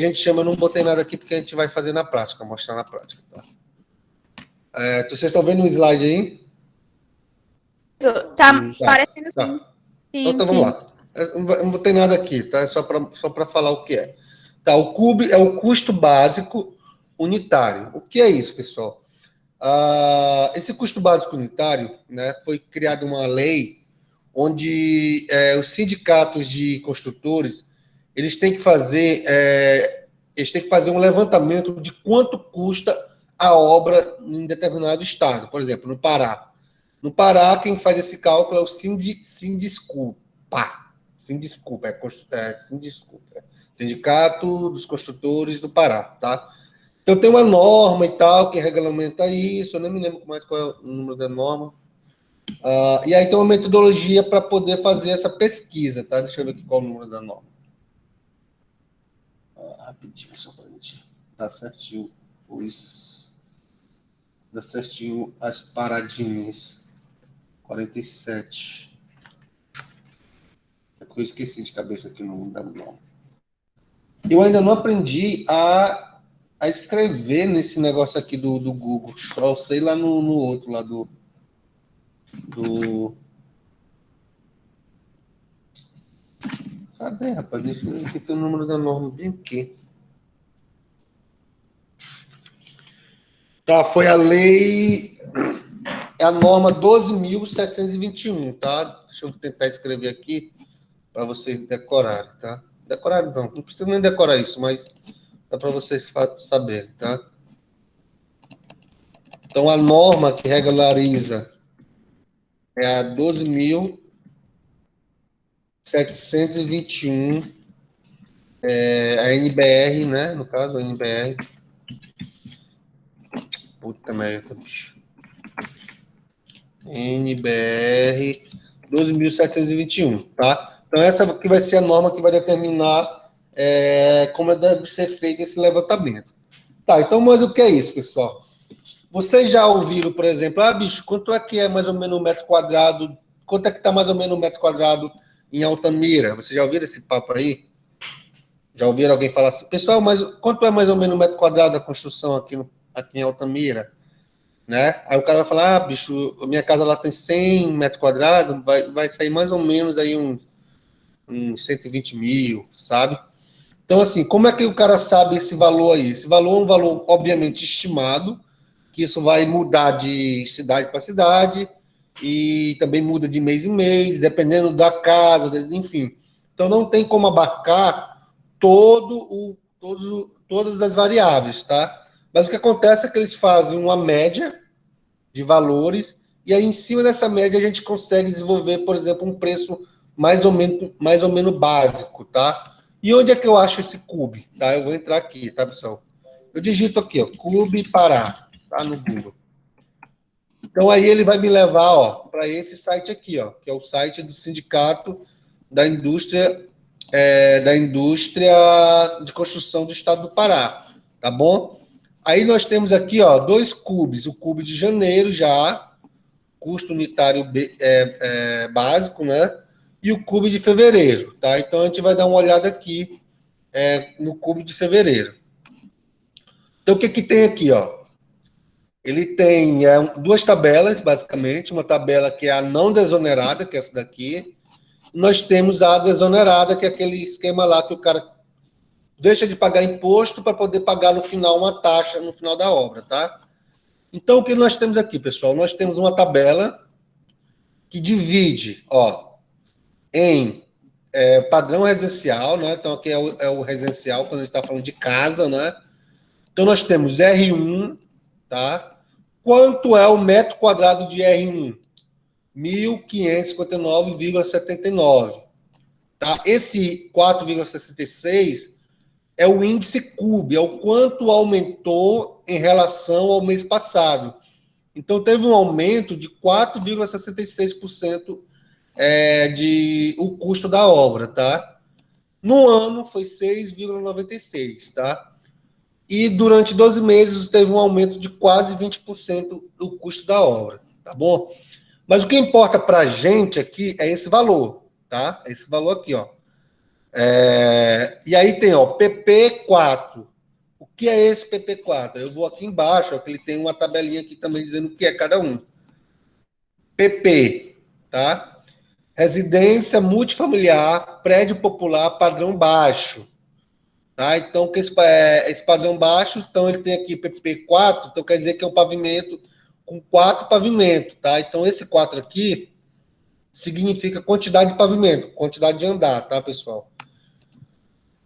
a gente chama, eu não botei nada aqui porque a gente vai fazer na prática, mostrar na prática. Tá? Vocês estão vendo o slide aí? Tá parecendo tá. sim. Então vamos lá. Eu não botei nada aqui, tá? É só para falar o que é. Tá, o CUB é o custo básico unitário. O que é isso, pessoal? Esse custo básico unitário, né, foi criada uma lei onde os sindicatos de construtores eles têm que fazer um levantamento de quanto custa a obra em determinado estado. Por exemplo, no Pará. No Pará, quem faz esse cálculo é o Sindesculpa. Sindicato dos Construtores do Pará, tá? Então tem uma norma e tal que regulamenta isso, eu nem me lembro mais qual é o número da norma. E aí tem uma metodologia para poder fazer essa pesquisa, tá? Deixa eu ver aqui qual é o número da norma. Rapidinho, só para a gente dar certinho as paradinhas. 47. É porque eu esqueci de cabeça aqui o número da norma. Eu ainda não aprendi a escrever nesse negócio aqui do Google. Só sei lá no outro, lá do... Cadê, rapaz? Deixa eu ver aqui, tem o número da norma bem aqui. Tá, foi a lei... É a norma 12.721, tá? Deixa eu tentar escrever aqui para vocês decorarem, tá? Decorar não precisa nem decorar isso, mas dá para vocês saberem, tá? Então, a norma que regulariza é a 12.721, a NBR, né? No caso, a NBR. Puta merda, bicho. NBR 12.721, tá? Então, essa aqui vai ser a norma que vai determinar como deve ser feito esse levantamento. Tá, então, mas o que é isso, pessoal? Vocês já ouviram, por exemplo, bicho, quanto é que é mais ou menos um metro quadrado? Quanto é que está mais ou menos um metro quadrado em Altamira? Vocês já ouviram esse papo aí? Já ouviram alguém falar assim, pessoal, mas quanto é mais ou menos um metro quadrado da construção aqui em Altamira? Né? Aí o cara vai falar, bicho, minha casa lá tem 100 metros quadrados, vai sair mais ou menos aí uns 120 mil, sabe? Então, assim, como é que o cara sabe esse valor aí? Esse valor é um valor, obviamente, estimado, que isso vai mudar de cidade para cidade, e também muda de mês em mês, dependendo da casa, enfim. Então, não tem como abarcar todas as variáveis, tá? Mas o que acontece é que eles fazem uma média de valores, e aí, em cima dessa média, a gente consegue desenvolver, por exemplo, um preço mais ou menos básico, tá? E onde é que eu acho esse CUB? Tá? Eu vou entrar aqui, tá, pessoal? Eu digito aqui, ó, CUB Pará, tá, no Google. Então, aí ele vai me levar, ó, para esse site aqui, ó, que é o site do Sindicato da Indústria de Construção do Estado do Pará, tá bom? Aí nós temos aqui, ó, dois CUBs, o CUB de janeiro já, custo unitário básico, né? E o CUB de fevereiro, tá? Então a gente vai dar uma olhada aqui no CUB de fevereiro. Então o que tem aqui, ó? Ele tem duas tabelas, basicamente, uma tabela que é a não desonerada, que é essa daqui. Nós temos a desonerada, que é aquele esquema lá que o cara deixa de pagar imposto para poder pagar no final uma taxa no final da obra, tá? Então, o que nós temos aqui, pessoal? Nós temos uma tabela que divide, ó, em padrão residencial, né? Então, aqui é o residencial, quando a gente está falando de casa, né? Então, nós temos R1, tá? Quanto é o metro quadrado de R1? 1.559,79. Tá? Esse 4,66 é o índice CUB, é o quanto aumentou em relação ao mês passado. Então, teve um aumento de 4,66% de o custo da obra, tá? No ano, foi 6,96%, tá? E durante 12 meses, teve um aumento de quase 20% do custo da obra, tá bom? Mas o que importa para a gente aqui é esse valor, tá? Esse valor aqui, ó. E aí tem, ó, PP4. O que é esse PP4? Eu vou aqui embaixo, ó, que ele tem uma tabelinha aqui também dizendo o que é cada um. PP, tá? Residência multifamiliar, prédio popular, padrão baixo. Tá? Então, que esse padrão baixo, então ele tem aqui PP4, então quer dizer que é um pavimento com 4 pavimentos, tá? Então, esse 4 aqui significa quantidade de pavimento, quantidade de andar, tá, pessoal?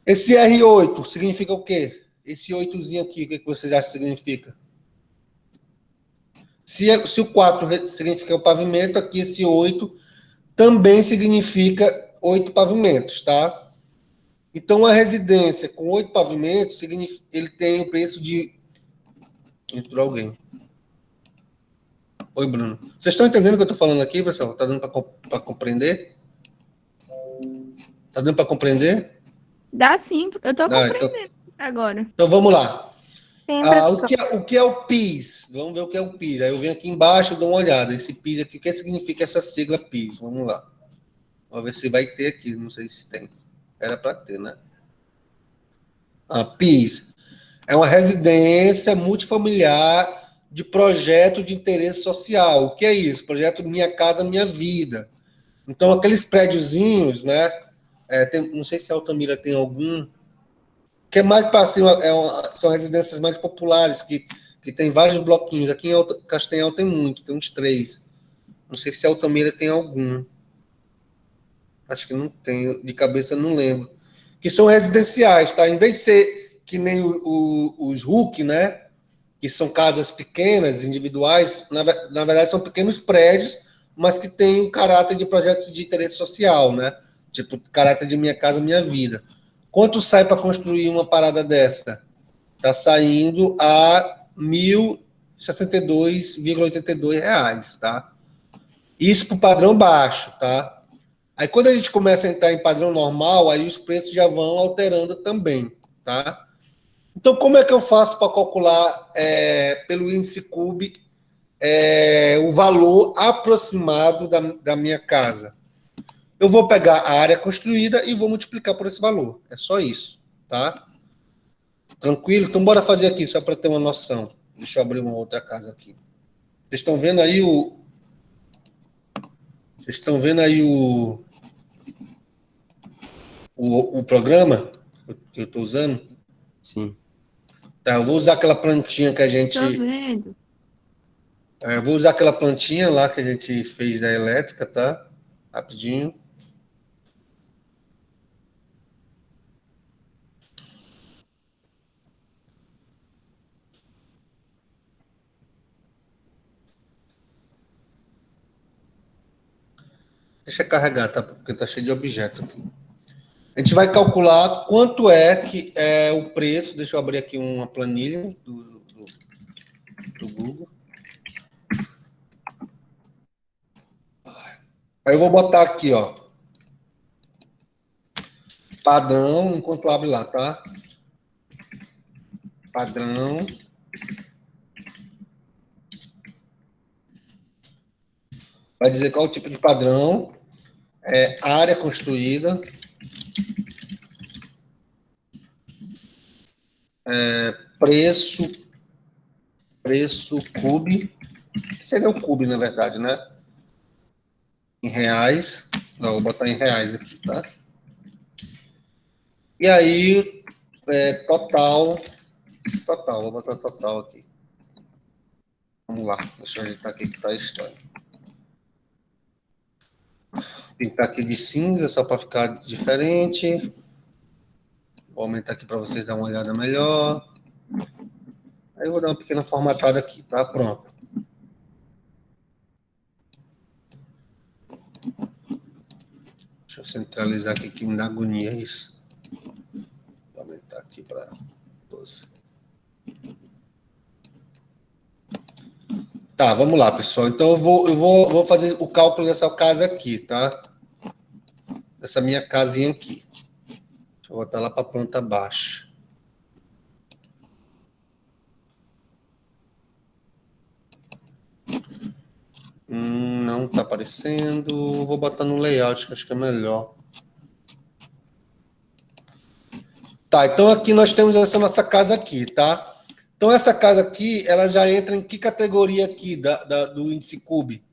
Esse R8 significa o quê? Esse 8zinho aqui, o que vocês acham que significa? Se o 4 significa o pavimento, aqui esse 8 também significa 8 pavimentos, tá? Então, a residência com 8 pavimentos, ele tem o preço de... Entrou alguém. Oi, Bruno. Vocês estão entendendo o que eu estou falando aqui, pessoal? Está dando para compreender? Está dando para compreender? Dá sim, eu estou compreendendo então, agora. Então, vamos lá. Tem o que é o PIS? Vamos ver o que é o PIS. Aí eu venho aqui embaixo e dou uma olhada. Esse PIS aqui, o que significa essa sigla PIS? Vamos lá. Vamos ver se vai ter aqui. Não sei se tem. Era para ter, né? PIS é uma residência multifamiliar de projeto de interesse social. O que é isso? Projeto Minha Casa Minha Vida. Então, aqueles prédiozinhos, né? Não sei se a Altamira tem algum, que é mais para cima, são residências mais populares, que tem vários bloquinhos. Aqui em Castanhal tem muito, tem uns 3. Não sei se a Altamira tem algum. Acho que não tem, de cabeça não lembro. Que são residenciais, tá? Em vez de ser que nem os RUC, né? Que são casas pequenas, individuais, na verdade são pequenos prédios, mas que têm o caráter de projeto de interesse social, né? Tipo, caráter de Minha Casa Minha Vida. Quanto sai para construir uma parada dessa? Está saindo a R$ 1.062,82, tá? Isso para o padrão baixo, tá? Aí quando a gente começa a entrar em padrão normal, aí os preços já vão alterando também, tá? Então, como é que eu faço para calcular pelo índice CUB o valor aproximado da minha casa? Eu vou pegar a área construída e vou multiplicar por esse valor. É só isso, tá? Tranquilo? Então, bora fazer aqui, só para ter uma noção. Deixa eu abrir uma outra casa aqui. Vocês estão vendo aí Vocês estão vendo aí o programa que eu estou usando? Sim. Tá, eu vou usar aquela plantinha que a gente... Tô vendo. Eu vou usar aquela plantinha lá que a gente fez da elétrica, tá? Rapidinho. Deixa eu carregar, tá? Porque tá cheio de objeto aqui. A gente vai calcular quanto é que é o preço. Deixa eu abrir aqui uma planilha do Google. Aí eu vou botar aqui, ó. Padrão, enquanto abre lá, tá? Padrão. Vai dizer qual o tipo de padrão. Área construída. Preço CUB. Que seria o CUB, na verdade, né? Em reais. Não, vou botar em reais aqui, tá? E aí, total, vou botar total aqui. Vamos lá, deixa eu ajeitar aqui que tá estranho. Pintar aqui de cinza, só para ficar diferente. Vou aumentar aqui para vocês darem uma olhada melhor. Aí eu vou dar uma pequena formatada aqui, tá? Pronto. Deixa eu centralizar aqui que me dá agonia isso. Vou aumentar aqui para 12. Tá, vamos lá, pessoal. Então eu vou fazer o cálculo dessa casa aqui, tá? Essa minha casinha aqui. Deixa eu botar lá para a planta baixa. Não tá aparecendo. Vou botar no layout, que acho que é melhor. Tá, então aqui nós temos essa nossa casa aqui, tá? Então essa casa aqui, ela já entra em que categoria aqui do índice CUB?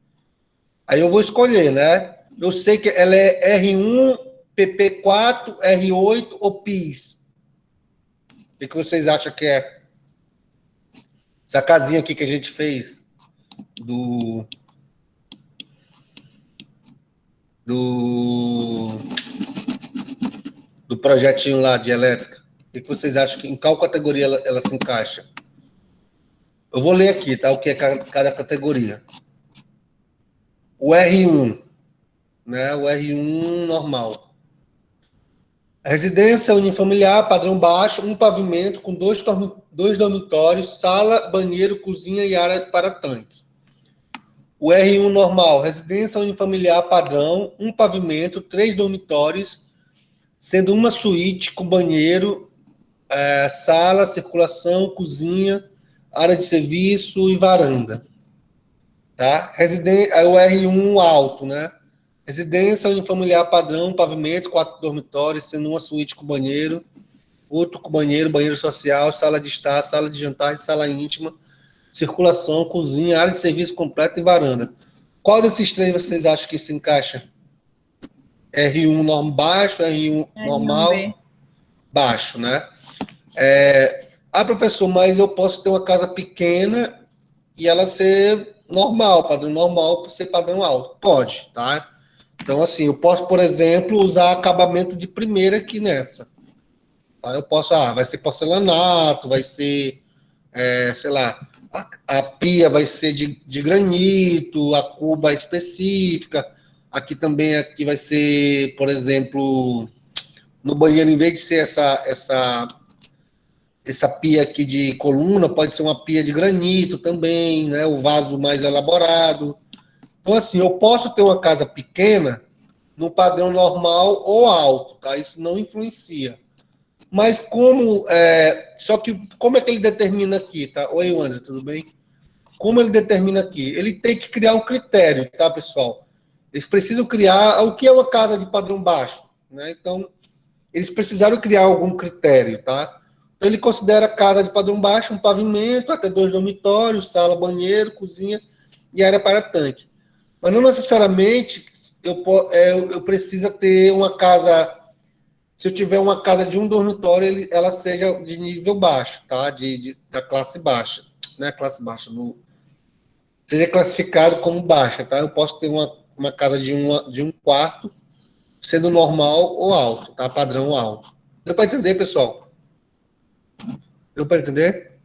Aí eu vou escolher, né? Eu sei que ela é R1, PP4, R8 ou PIS. O que vocês acham que é? Essa casinha aqui que a gente fez do do, do projetinho lá de elétrica. O que vocês acham que em qual categoria ela se encaixa? Eu vou ler aqui, tá? O que é cada categoria. O R1, né? O R1 normal. Residência unifamiliar, padrão baixo, um pavimento com dois dormitórios, sala, banheiro, cozinha e área para tanque. O R1 normal, residência unifamiliar padrão, um pavimento, 3 dormitórios, sendo uma suíte com banheiro, sala, circulação, cozinha, área de serviço e varanda. Tá? O R1 alto, né? Residência unifamiliar padrão, pavimento, 4 dormitórios, sendo uma suíte com banheiro, outro com banheiro, banheiro social, sala de estar, sala de jantar e sala íntima, circulação, cozinha, área de serviço completa e varanda. Qual desses três vocês acham que se encaixa? R1 normal baixo, R1 normal R1B. baixo, né? Professor, mas eu posso ter uma casa pequena e ela ser normal, padrão normal, ser padrão alto. Pode, tá? Então, assim, eu posso, por exemplo, usar acabamento de primeira aqui nessa. Tá? Eu posso, vai ser porcelanato, vai ser, sei lá, a pia vai ser de granito, a cuba específica. Aqui também aqui vai ser, por exemplo, no banheiro, em vez de ser essa pia aqui de coluna, pode ser uma pia de granito também, né? O vaso mais elaborado. Então, assim, eu posso ter uma casa pequena no padrão normal ou alto, tá? Isso não influencia. Mas só que como é que ele determina aqui, tá? Oi, Wander, tudo bem? Como ele determina aqui? Ele tem que criar um critério, tá, pessoal? Eles precisam criar o que é uma casa de padrão baixo, né? Então, eles precisaram criar algum critério, tá? Então, ele considera a casa de padrão baixo um pavimento, até 2 dormitórios, sala, banheiro, cozinha e área para tanque. Mas não necessariamente eu preciso ter uma casa. Se eu tiver uma casa de um dormitório, ela seja de nível baixo, tá? Da classe baixa, né? Classe baixa, seja classificado como baixa, tá? Eu posso ter uma casa de um quarto, sendo normal ou alto, tá? Padrão alto. Deu para entender, pessoal? Deu para entender?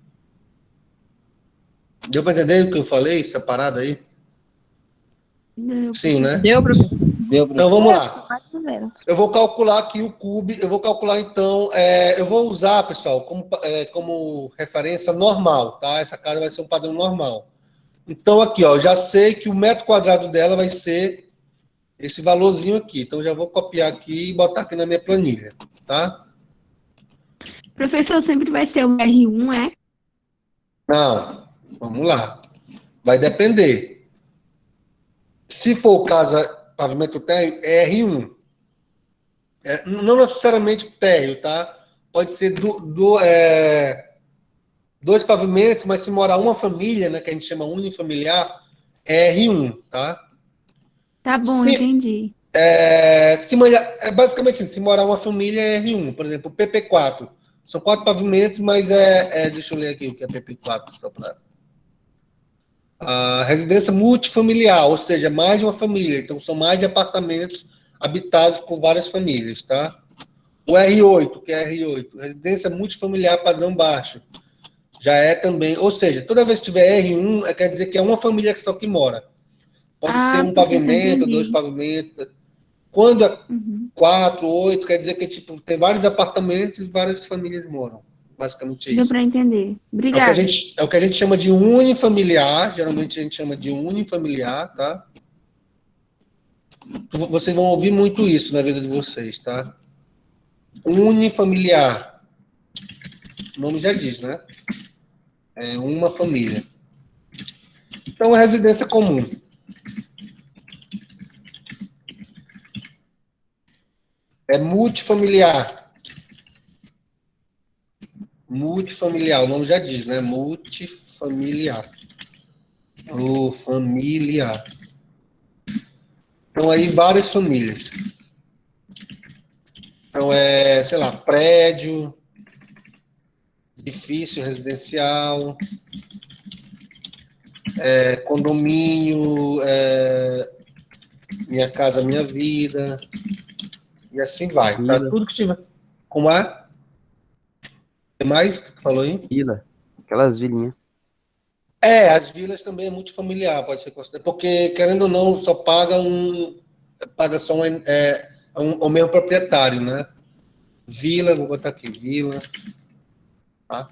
Deu para entender o que eu falei, essa parada aí? Sim, né? Deu, professor. Então vamos lá. Mais ou menos. Eu vou calcular aqui o CUB, eu vou calcular então, eu vou usar, pessoal, como referência normal, tá? Essa casa vai ser um padrão normal. Então aqui, ó, já sei que o metro quadrado dela vai ser esse valorzinho aqui. Então já vou copiar aqui e botar aqui na minha planilha, tá? Professor, sempre vai ser o R1, é? Não, vamos lá. Vai depender. Se for casa pavimento térreo, é R1. Não necessariamente térreo, tá? Pode ser dois pavimentos, mas se morar uma família, né, que a gente chama unifamiliar, é R1, tá? Tá bom, entendi. Basicamente assim, se morar uma família é R1, por exemplo, PP4. São 4 pavimentos, mas deixa eu ler aqui o que é PP4, só para. Residência multifamiliar, ou seja, mais de uma família. Então, são mais de apartamentos habitados por várias famílias, tá? O R8, que é R8, residência multifamiliar padrão baixo. Já é também, ou seja, toda vez que tiver R1, quer dizer que é uma família só que mora. Pode ser um pavimento, 2 pavimentos. Quando é 4, 8, quer dizer que tipo, tem vários apartamentos e várias famílias moram. Basicamente é isso. Deu para entender. Obrigada. É o que a gente chama de unifamiliar. Geralmente a gente chama de unifamiliar, tá? Vocês vão ouvir muito isso na vida de vocês, tá? Unifamiliar. O nome já diz, né? É uma família. Então, é residência comum. É multifamiliar. multifamiliar, o nome já diz, né? Multifamiliar. O familiar. Então, aí, várias famílias. Então, sei lá, prédio, edifício residencial, condomínio, Minha Casa Minha Vida, e assim vai, tá? Vila. Tudo que tiver. Como é? Tem mais que tu falou aí? Vila. Aquelas vilinhas. As vilas também é multifamiliar, pode ser considerado, porque, querendo ou não, só paga só o mesmo proprietário, né? Vila, vou botar aqui, vila, tá?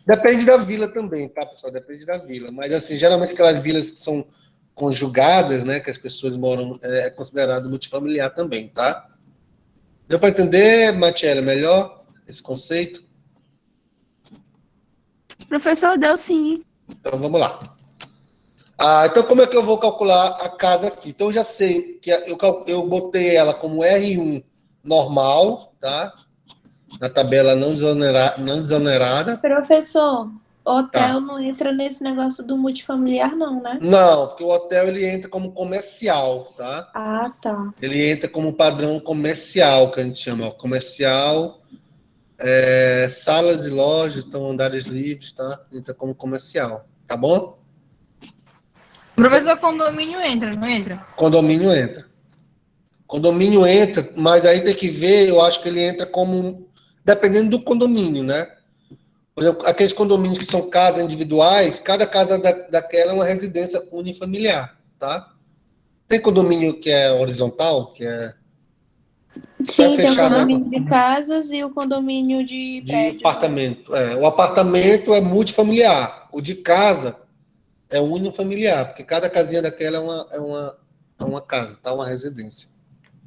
Depende da vila também, tá, pessoal? Depende da vila. Mas, assim, geralmente aquelas vilas que são conjugadas, né, que as pessoas moram, é considerado multifamiliar também, tá? Deu para entender, Matiela, melhor esse conceito? Professor, deu sim. Então, vamos lá. Então, como é que eu vou calcular a casa aqui? Então, eu já sei que eu botei ela como R1 normal, tá? Na tabela não desonerada. Professor, hotel Tá. não entra nesse negócio do multifamiliar, não, né? Não, porque o hotel ele entra como comercial, tá? Ah, tá. Ele entra como padrão comercial, que a gente chama, ó, comercial, salas e lojas, então andares livres, tá? Entra como comercial, tá bom? Professor, condomínio entra, não entra? Condomínio entra. Condomínio entra, mas aí tem que ver, eu acho que ele entra como, dependendo do condomínio, né? Por exemplo, aqueles condomínios que são casas individuais, cada casa daquela é uma residência unifamiliar, tá? Tem condomínio que é horizontal, que é Sim, tem o fechado, condomínio de casas e o condomínio de de prédios, né? apartamento. O apartamento é multifamiliar, o de casa é unifamiliar, porque cada casinha daquela é uma casa, tá? Uma residência,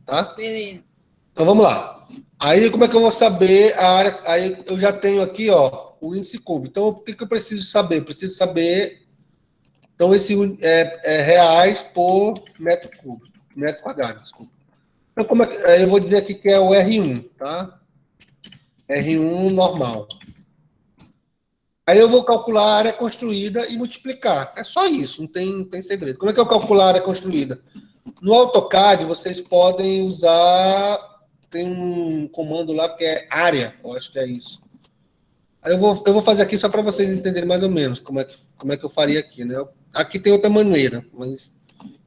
tá? Beleza. Então vamos lá. Aí como é que eu vou saber a área? Aí eu já tenho aqui, ó, o índice cúbico. Então o que eu preciso saber? Eu preciso saber, então esse é reais por metro cúbico, metro quadrado, desculpa. Então como é que, aí eu vou dizer aqui que é o R1, tá? R1 normal. Aí eu vou calcular a área construída e multiplicar. É só isso, não tem segredo. Como é que eu calculo a área construída? No AutoCAD, vocês podem usar. Tem um comando lá que é área, eu acho que é isso. Aí eu vou fazer aqui só para vocês entenderem mais ou menos como é que eu faria aqui, né? Aqui tem outra maneira, mas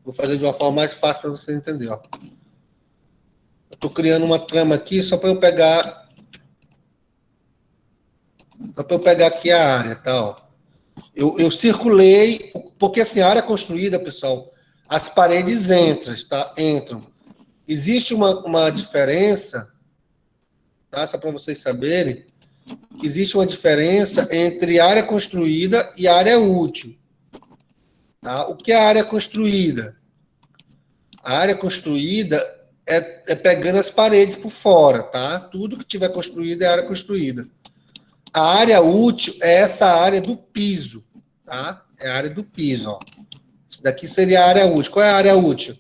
vou fazer de uma forma mais fácil para vocês entenderem. Estou criando uma trama aqui só para eu pegar. Só para eu pegar aqui a área, tá? Ó. Eu circulei, porque assim, a área construída, pessoal, as paredes entram. Existe uma diferença, tá? Só para vocês saberem, que existe uma diferença entre área construída e área útil. Tá? O que é a área construída? A área construída é pegando as paredes por fora, tá? Tudo que tiver construído é área construída. A área útil é essa área do piso, tá? É a área do piso, ó. Isso daqui seria a área útil. Qual é a área útil?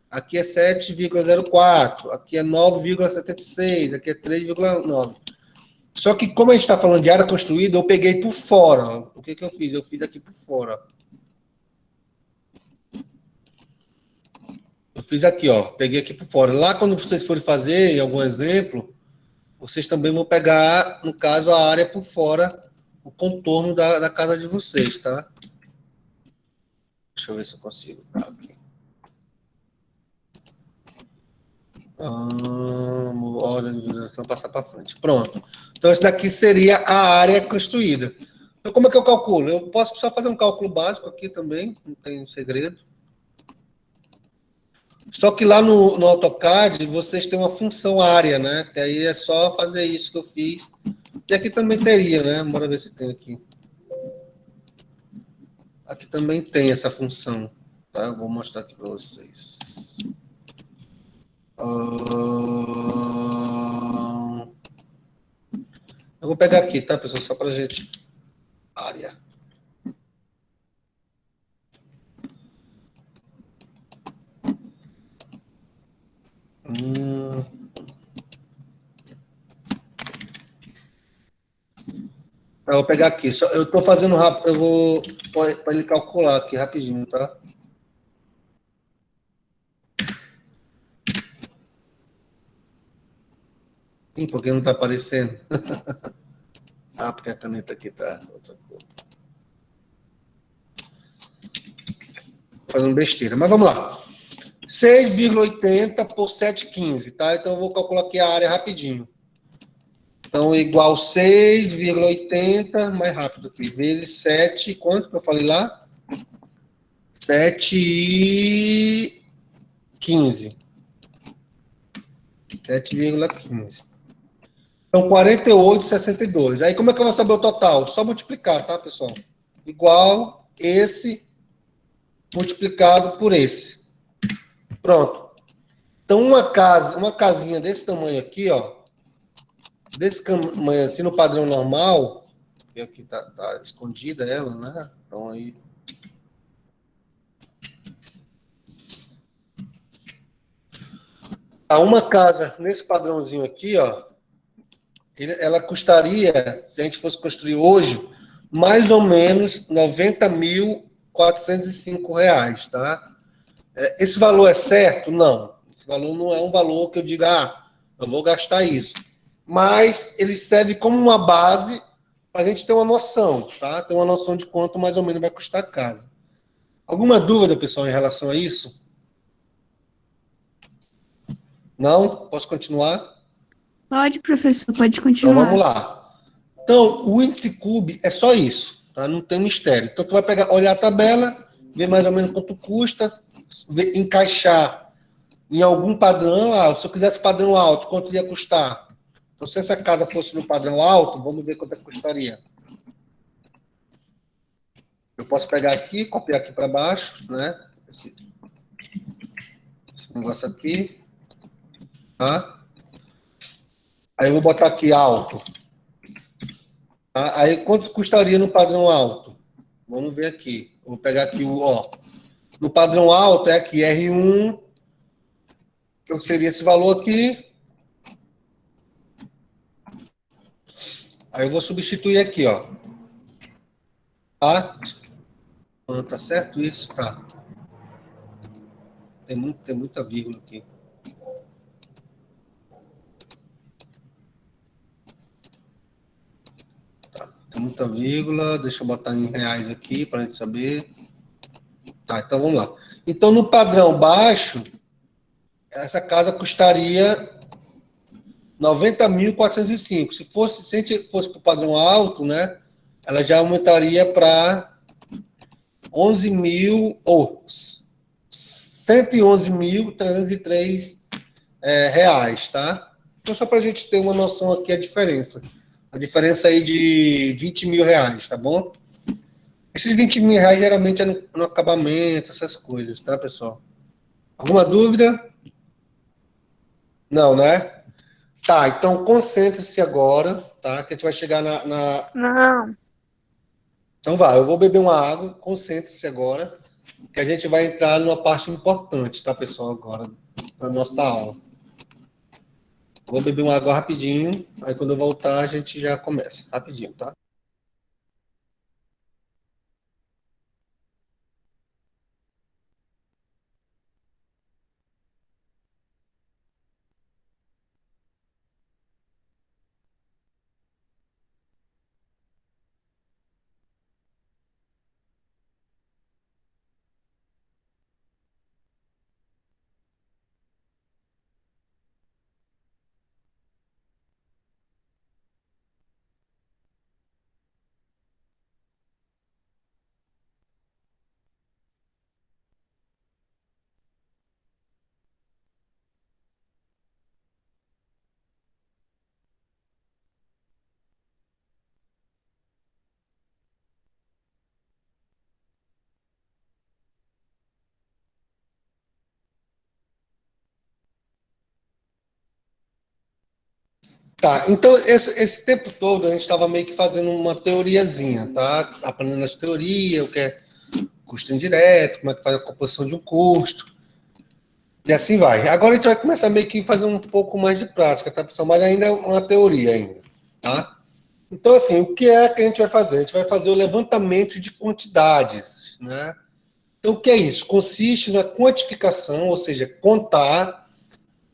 Aqui é 7,04, aqui é 9,76, aqui é 3,9. Só que, como a gente está falando de área construída, eu peguei por fora. Ó. O que eu fiz? Eu fiz aqui por fora. Ó. Eu fiz aqui, ó. Peguei aqui por fora. Lá, quando vocês forem fazer em algum exemplo, vocês também vão pegar, no caso, a área por fora, o contorno da casa de vocês, tá? Deixa eu ver se eu consigo. Tá, aqui. Ordem de visualização, passar para frente. Pronto. Então, esse daqui seria a área construída. Então, como é que eu calculo? Eu posso só fazer um cálculo básico aqui também, não tem segredo. Só que lá no AutoCAD, vocês têm uma função área, né? Que aí é só fazer isso que eu fiz. E aqui também teria, né? Bora ver se tem aqui. Aqui também tem essa função. Tá? Eu vou mostrar aqui para vocês. Eu vou pegar aqui, tá, pessoal? Só para a gente. Área. Eu vou pegar aqui. Eu estou fazendo rápido. Eu vou para ele calcular aqui rapidinho, tá? Ih, porque não está aparecendo? Ah, porque a caneta aqui tá outra cor. Fazendo besteira. Mas vamos lá. 6,80 por 7,15, tá? Então eu vou calcular aqui a área rapidinho. Então, igual 6,80, mais rápido aqui, vezes 7, quanto que eu falei lá? 7,15. 7,15. Então, 48,62. Aí, como é que eu vou saber o total? Só multiplicar, tá, pessoal? Igual esse multiplicado por esse. Pronto. Então, uma casinha desse tamanho aqui, ó, desse tamanho assim, no padrão normal, que aqui tá escondida ela, né? Então, aí... Uma casa nesse padrãozinho aqui, ó, ela custaria, se a gente fosse construir hoje, mais ou menos R$ 90.405, tá? Esse valor é certo? Não. Esse valor não é um valor que eu diga, eu vou gastar isso. Mas ele serve como uma base para a gente ter uma noção, tá? Ter uma noção de quanto mais ou menos vai custar a casa. Alguma dúvida, pessoal, em relação a isso? Não? Posso continuar? Pode, professor, pode Então continuar. vamos lá. Então, o índice CUB é só isso, tá? Não tem mistério. Então, tu vai olhar a tabela, ver mais ou menos quanto custa, encaixar em algum padrão. Se eu quisesse padrão alto, quanto ia custar? Então, se essa casa fosse no padrão alto, vamos ver quanto é que custaria. Eu posso pegar aqui, copiar aqui para baixo, né? Esse negócio aqui, tá? Aí eu vou botar aqui alto. Tá? Aí quanto custaria no padrão alto? Vamos ver aqui. Eu vou pegar aqui no padrão alto é aqui R1, que seria esse valor aqui. Aí eu vou substituir aqui, ó. Tá? Tá certo isso? Tá. Tem muita vírgula aqui. Tá. Tem muita vírgula. Deixa eu botar em reais aqui para a gente saber. Tá, então vamos lá. Então, no padrão baixo, essa casa custaria 90.405. Se a gente fosse para o padrão alto, né? Ela já aumentaria para 111.303 reais, tá? Então, só para a gente ter uma noção aqui a diferença. A diferença aí de 20 mil reais, tá bom? Esses 20 mil reais geralmente é no acabamento, essas coisas, tá, pessoal? Alguma dúvida? Não, né? Tá, então concentre-se agora, tá? Que a gente vai chegar Não. Então vai, eu vou beber uma água, concentre-se agora, que a gente vai entrar numa parte importante, tá, pessoal, agora, da nossa aula. Vou beber uma água rapidinho, aí quando eu voltar a gente já começa, rapidinho, tá? Tá, então esse tempo todo a gente estava meio que fazendo uma teoriazinha, tá? Aprendendo as teorias, o que é custo indireto, como é que faz a composição de um custo, e assim vai. Agora a gente vai começar meio que fazer um pouco mais de prática, tá, pessoal? Mas ainda é uma teoria ainda, tá? Então, assim, o que é que a gente vai fazer? A gente vai fazer o levantamento de quantidades, né? Então, o que é isso? Consiste na quantificação, ou seja, contar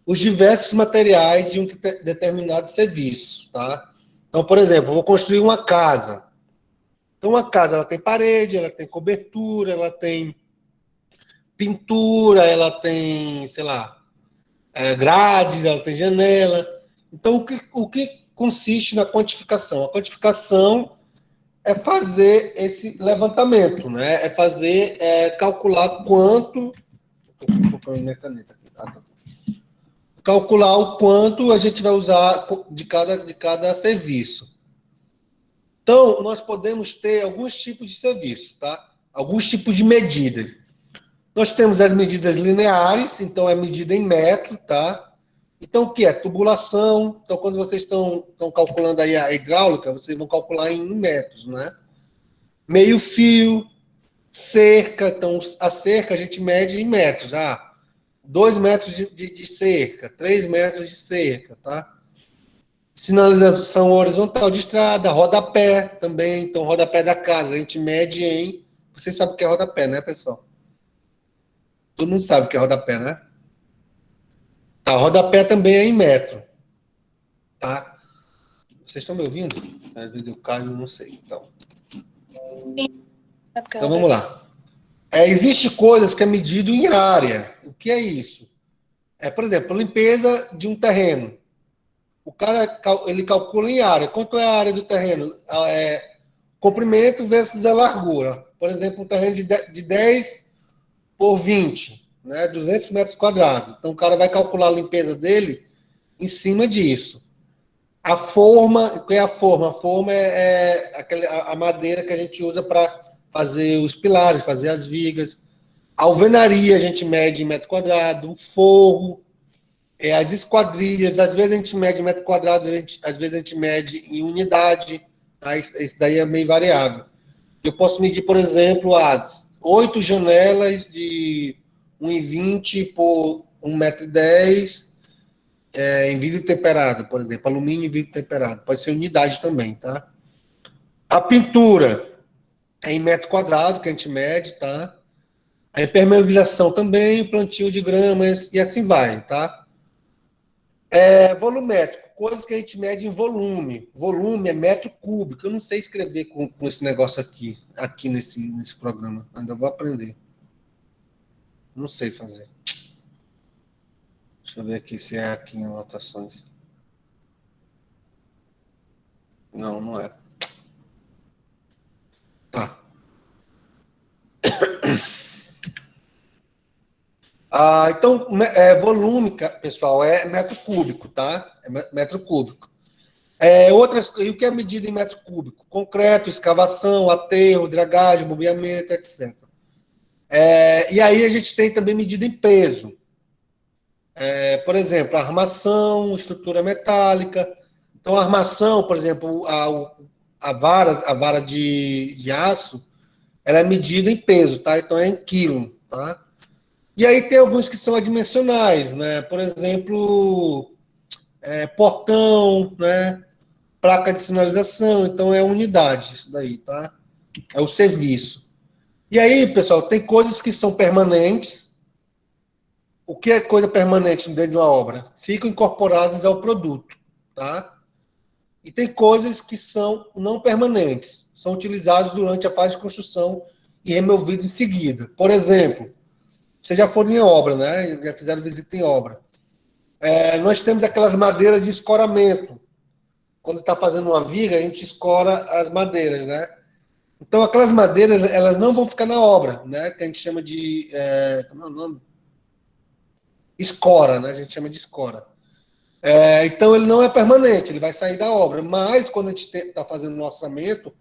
os diversos materiais de um determinado serviço, tá? Então, por exemplo, eu vou construir uma casa. Então, uma casa, ela tem parede, ela tem cobertura, ela tem pintura, ela tem, sei lá, grades, ela tem janela. Então, o que consiste na quantificação? A quantificação é fazer esse levantamento, né? É fazer, calcular quanto. Estou colocando minha caneta aqui. Tá. Calcular o quanto a gente vai usar de cada serviço. Então, nós podemos ter alguns tipos de serviço, tá? Alguns tipos de medidas. Nós temos as medidas lineares, então é medida em metro, tá? Então, o que é? Tubulação. Então, quando vocês estão calculando aí a hidráulica, vocês vão calcular em metros, né? Meio fio, cerca. Então, a cerca a gente mede em metros. 2 metros de cerca, 3 metros de cerca, tá? Sinalização horizontal de estrada, rodapé também. Então, rodapé da casa, a gente mede em... Vocês sabem o que é rodapé, né, pessoal? Todo mundo sabe o que é rodapé, né? Tá, rodapé também é em metro, tá? Vocês estão me ouvindo? Às vezes eu caio, não sei. Então vamos lá. Existe coisas que é medido em área. O que é isso? Por exemplo, limpeza de um terreno. O cara, ele calcula em área. Quanto é a área do terreno? Comprimento versus a largura. Por exemplo, um terreno de 10 por 20, né? 200 metros quadrados. Então, o cara vai calcular a limpeza dele em cima disso. A forma, o que é a forma? A forma a madeira que a gente usa para fazer os pilares, fazer as vigas. A alvenaria a gente mede em metro quadrado. O forro, as esquadrias, às vezes a gente mede em metro quadrado, às vezes a gente mede em unidade. Tá? Isso daí é meio variável. Eu posso medir, por exemplo, as 8 janelas de 1,20 por 1,10 m em vidro temperado, por exemplo, alumínio e vidro temperado. Pode ser unidade também, tá? A pintura é em metro quadrado que a gente mede, tá? A impermeabilização também, o plantio de gramas e assim vai, tá? Volumétrico, coisas que a gente mede em volume. Volume é metro cúbico. Eu não sei escrever com esse negócio aqui nesse programa. Ainda vou aprender. Não sei fazer. Deixa eu ver aqui se é aqui em anotações. Não, não é. Tá. Então, volume, pessoal, é metro cúbico, tá? É metro cúbico. E o que é medida em metro cúbico? Concreto, escavação, aterro, dragagem, bombeamento, etc. E aí a gente tem também medida em peso. Por exemplo, armação, estrutura metálica. Então, a armação, por exemplo, a vara de aço, ela é medida em peso, tá? Então, é em quilo, tá? E aí tem alguns que são adimensionais, né? Por exemplo, portão, né? Placa de sinalização, então é unidade isso daí, tá? É o serviço. E aí, pessoal, tem coisas que são permanentes. O que é coisa permanente dentro de uma obra? Ficam incorporadas ao produto, tá? E tem coisas que são não permanentes, são utilizadas durante a fase de construção e removidas em seguida. Por exemplo, vocês já foram em obra, né? Já fizeram visita em obra. Nós temos aquelas madeiras de escoramento. Quando está fazendo uma viga, a gente escora as madeiras, né? Então, aquelas madeiras, elas não vão ficar na obra, né? Que a gente chama de... como é o nome? Escora, né? A gente chama de escora. Então, ele não é permanente, ele vai sair da obra. Mas, quando a gente está fazendo o orçamento,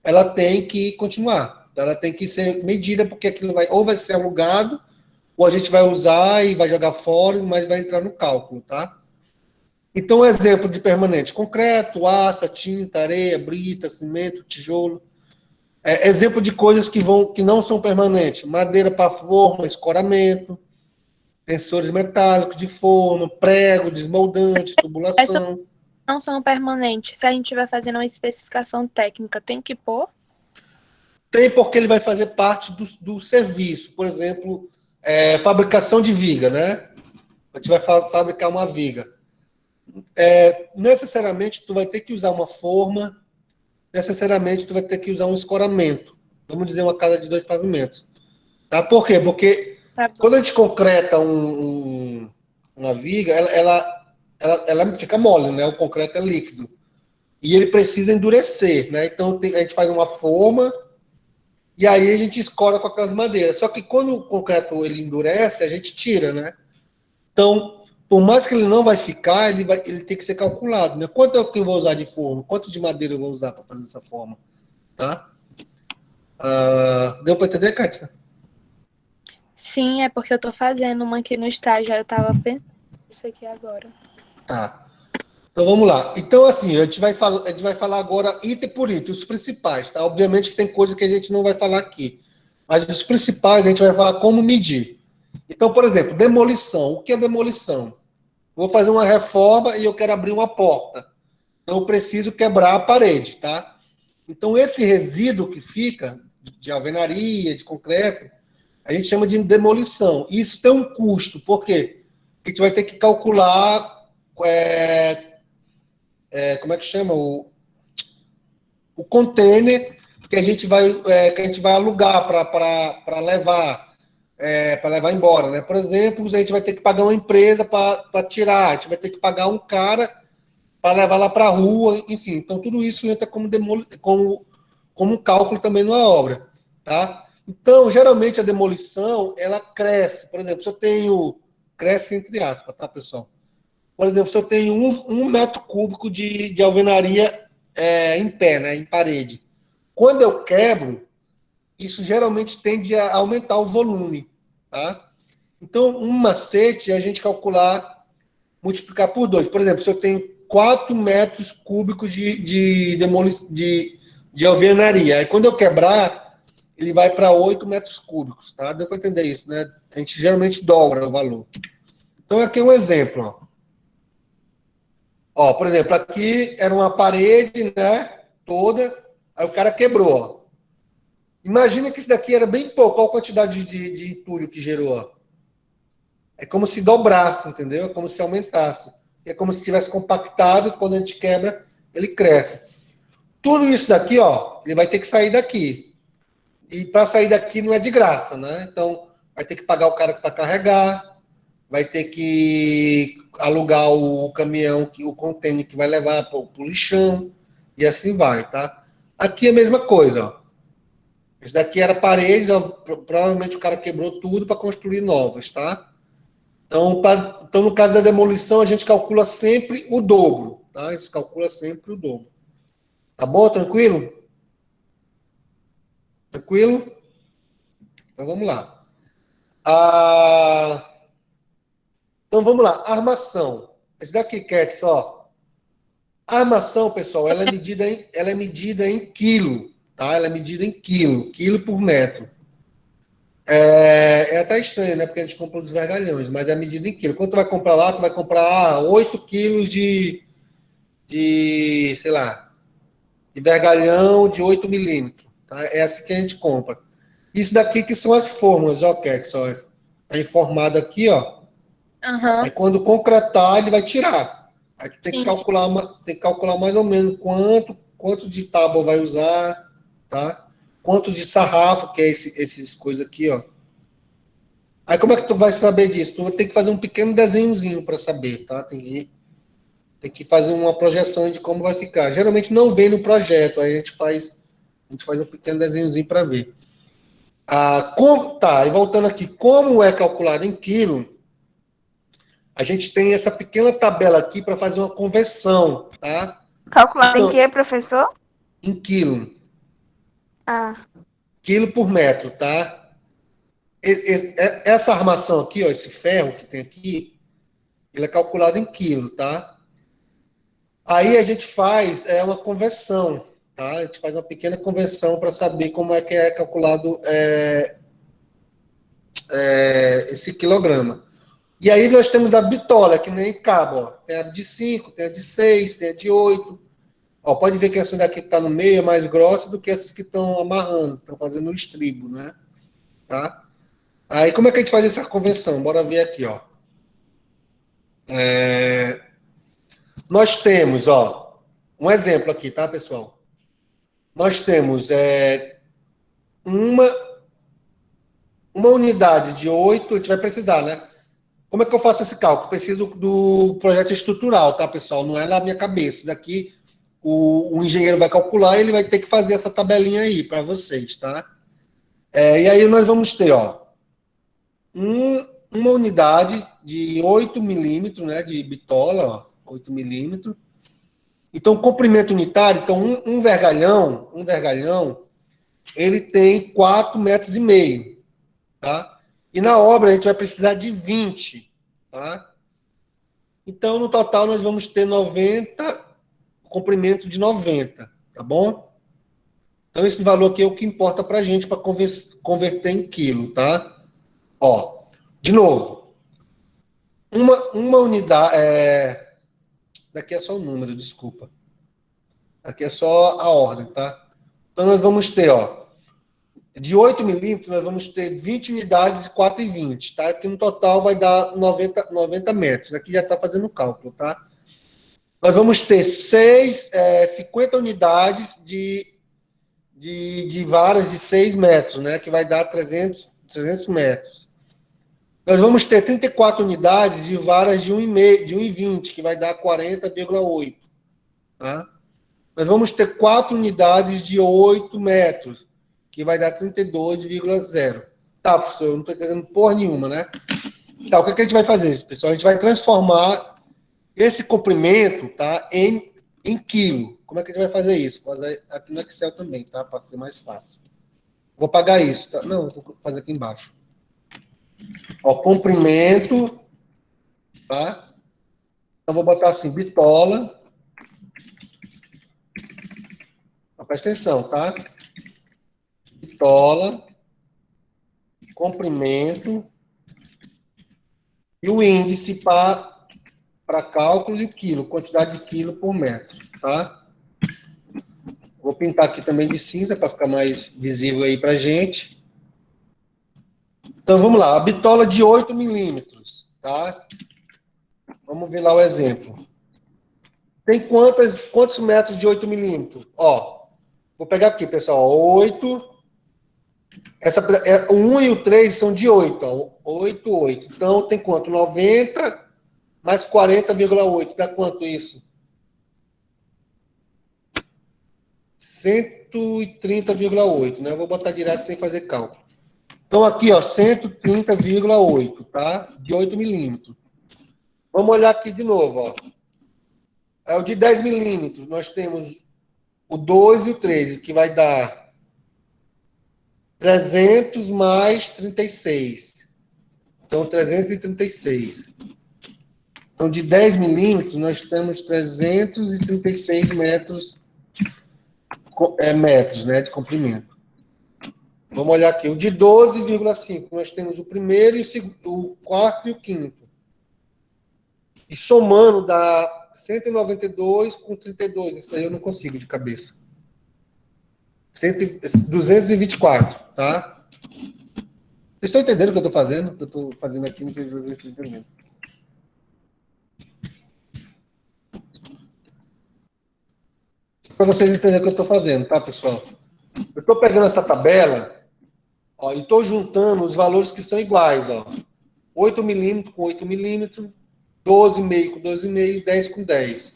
ela tem que continuar. Então, ela tem que ser medida, porque aquilo ou vai ser alugado, ou a gente vai usar e vai jogar fora, mas vai entrar no cálculo, tá? Então, exemplo de permanente: concreto, aço, tinta, areia, brita, cimento, tijolo. Exemplo de coisas que não são permanentes: madeira para forma, escoramento, tensores metálicos de forno, prego, desmoldante, tubulação. não são permanentes. Se a gente vai fazendo uma especificação técnica, tem que pôr? Tem, porque ele vai fazer parte do serviço. Por exemplo, fabricação de viga, né? A gente vai fabricar uma viga. Necessariamente, tu vai ter que usar uma forma, necessariamente, tu vai ter que usar um escoramento. Vamos dizer, uma casa de 2 pavimentos. Tá? Por quê? Porque Tá bom. quando a gente concreta uma viga, ela fica mole, né? O concreto é líquido. E ele precisa endurecer, né? Então, a gente faz uma forma e aí a gente escora com aquelas madeiras. Só que quando o concreto ele endurece, a gente tira, né? Então, por mais que ele não vai ficar, ele tem que ser calculado, né? Quanto é o que eu vou usar de forma? Quanto de madeira eu vou usar para fazer essa forma? Tá? Deu para entender, Kátia? Sim, é porque eu tô fazendo uma aqui no estágio, aí eu tava pensando isso aqui agora. Tá. Então vamos lá. Então, assim, a gente vai falar agora item por item, os principais, tá? Obviamente que tem coisas que a gente não vai falar aqui. Mas os principais a gente vai falar como medir. Então, por exemplo, demolição. O que é demolição? Vou fazer uma reforma e eu quero abrir uma porta. Então, eu preciso quebrar a parede, tá? Então, esse resíduo que fica de alvenaria, de concreto, a gente chama de demolição. Isso tem um custo. Por quê? Porque a gente vai ter que calcular como é que chama? O container que a gente vai alugar para levar embora, né? Por exemplo, a gente vai ter que pagar uma empresa para tirar, a gente vai ter que pagar um cara para levar lá para a rua, enfim. Então, tudo isso entra como um cálculo também numa obra, tá? Então, geralmente, a demolição, ela cresce. Por exemplo, se eu tenho... Cresce entre aspas, tá, pessoal? Por exemplo, se eu tenho 1 metro cúbico de alvenaria em pé, né, em parede. Quando eu quebro, isso geralmente tende a aumentar o volume, tá? Então, um macete é a gente calcular, multiplicar por 2. Por exemplo, se eu tenho 4 metros cúbicos de alvenaria, aí quando eu quebrar, ele vai para 8 metros cúbicos, tá? Deu para entender isso, né? A gente geralmente dobra o valor. Então, aqui é um exemplo, ó. Ó, por exemplo, aqui era uma parede, né, toda, aí o cara quebrou, ó. Imagina que isso daqui era bem pouco, olha a quantidade de entulho que gerou, ó. É como se dobrasse, entendeu? É como se aumentasse. É como se tivesse compactado, e quando a gente quebra, ele cresce. Tudo isso daqui, ó, ele vai ter que sair daqui. E para sair daqui não é de graça, né? Então, vai ter que pagar o cara para carregar, vai ter que alugar o caminhão, o container que vai levar para o lixão, e assim vai, tá? Aqui é a mesma coisa, ó. Esse daqui era paredes, ó, provavelmente o cara quebrou tudo para construir novas, tá? Então, no caso da demolição, a gente calcula sempre o dobro, tá? A gente calcula sempre o dobro. Tá bom? Tranquilo? Tranquilo? Então, vamos lá. Então, vamos lá. Armação. Esse daqui, Cat, ó. A armação, pessoal, ela é medida em quilo, tá? Ela é medida em quilo por metro. É até estranho, né? Porque a gente compra os vergalhões, mas é medida em quilo. Quando tu vai comprar lá, tu vai comprar 8 quilos sei lá, de vergalhão de 8 milímetros. Tá? É assim que a gente compra. Isso daqui que são as fórmulas, ó, Cat, só. Tá informado aqui, ó. Aí quando concretar, ele vai tirar. Aí tu tem que calcular mais ou menos quanto de tábua vai usar, tá? Quanto de sarrafo, que é esses coisas aqui, ó. Aí como é que tu vai saber disso? Tu vai ter que fazer um pequeno desenhozinho para saber, tá? Tem que fazer uma projeção de como vai ficar. Geralmente não vem no projeto, aí a gente faz um pequeno desenhozinho para ver. E voltando aqui, como é calculado em quilo, a gente tem essa pequena tabela aqui para fazer uma conversão, tá? Calculado em quê, professor? Em quilo. Ah, Quilo por metro, tá? Essa armação aqui, ó, esse ferro que tem aqui, ele é calculado em quilo, tá? Aí a gente faz uma conversão, tá? A gente faz uma pequena conversão para saber como é que é calculado esse quilograma. E aí nós temos a bitola, que nem cabo, ó. Tem a de 5, tem a de 6, tem a de 8. Ó, pode ver que essa daqui que está no meio é mais grossa do que essas que estão amarrando, estão fazendo o estribo, né? Tá? Aí, como é que a gente faz essa conversão? Bora ver aqui, ó. Nós temos, ó, um exemplo aqui, tá, pessoal? Nós temos uma unidade de 8, a gente vai precisar, né? Como é que eu faço esse cálculo? Preciso do projeto estrutural, tá, pessoal? Não é na minha cabeça. Daqui o engenheiro vai calcular e ele vai ter que fazer essa tabelinha aí para vocês, tá? E aí nós vamos ter, ó, uma unidade de 8 milímetros, né, de bitola, ó, 8 milímetros. Então, comprimento unitário, então um vergalhão, ele tem 4,5 metros, tá? E na obra a gente vai precisar de 20, tá? Então, no total, nós vamos ter 90, comprimento de 90, tá bom? Então, esse valor aqui é o que importa pra gente para converter em quilo, tá? Ó, de novo, uma unidade, daqui é só o número, desculpa. Aqui é só a ordem, tá? Então, nós vamos ter, ó, de 8 milímetros, nós vamos ter 20 unidades de 4,20, tá? Aqui no total vai dar 90 metros. Aqui já está fazendo o cálculo, tá? Nós vamos ter 50 unidades de varas de 6 metros, né? Que vai dar 300 metros. Nós vamos ter 34 unidades de varas de 1,20, que vai dar 40,8, tá? Nós vamos ter 4 unidades de 8 metros, que vai dar 32,0. Tá, professor, eu não estou entendendo porra nenhuma, né? Tá, o que a gente vai fazer, pessoal? A gente vai transformar esse comprimento, tá, em quilo. Como é que a gente vai fazer isso? Vou fazer aqui no Excel também, tá? Para ser mais fácil. Vou pagar isso, tá? Não, vou fazer aqui embaixo. Ó, comprimento, tá? Então, vou botar assim, bitola. Presta atenção, tá? Bitola, comprimento e o índice para cálculo e o quilo, quantidade de quilo por metro, tá? Vou pintar aqui também de cinza para ficar mais visível aí para gente. Então, vamos lá. A bitola de 8 milímetros, tá? Vamos ver lá o exemplo. Tem quantos metros de 8 milímetros? Ó, vou pegar aqui, pessoal. 8. O 1 e o 3 são de 8, ó. 8, 8. Então, tem quanto? 90 mais 40,8. Dá quanto isso? 130,8, né? Eu vou botar direto sem fazer cálculo. Então, aqui, ó, 130,8, tá? De 8 milímetros. Vamos olhar aqui de novo, ó. É o de 10 milímetros. Nós temos o 2 e o 3, que vai dar 300 mais 36. Então, 336. Então, de 10 milímetros, nós temos 336 metros, né, de comprimento. Vamos olhar aqui. O de 12,5, nós temos o primeiro, o quarto e o quinto. E somando dá 192 com 32. Isso daí eu não consigo de cabeça. 224, tá? Vocês estão entendendo o que eu estou fazendo? O que eu estou fazendo aqui, não sei se vocês estão entendendo. Para vocês entenderem o que eu estou fazendo, tá, pessoal? Eu estou pegando essa tabela, ó, e estou juntando os valores que são iguais, ó. 8 milímetros com 8 milímetros, 12,5 com 12,5, 10 com 10.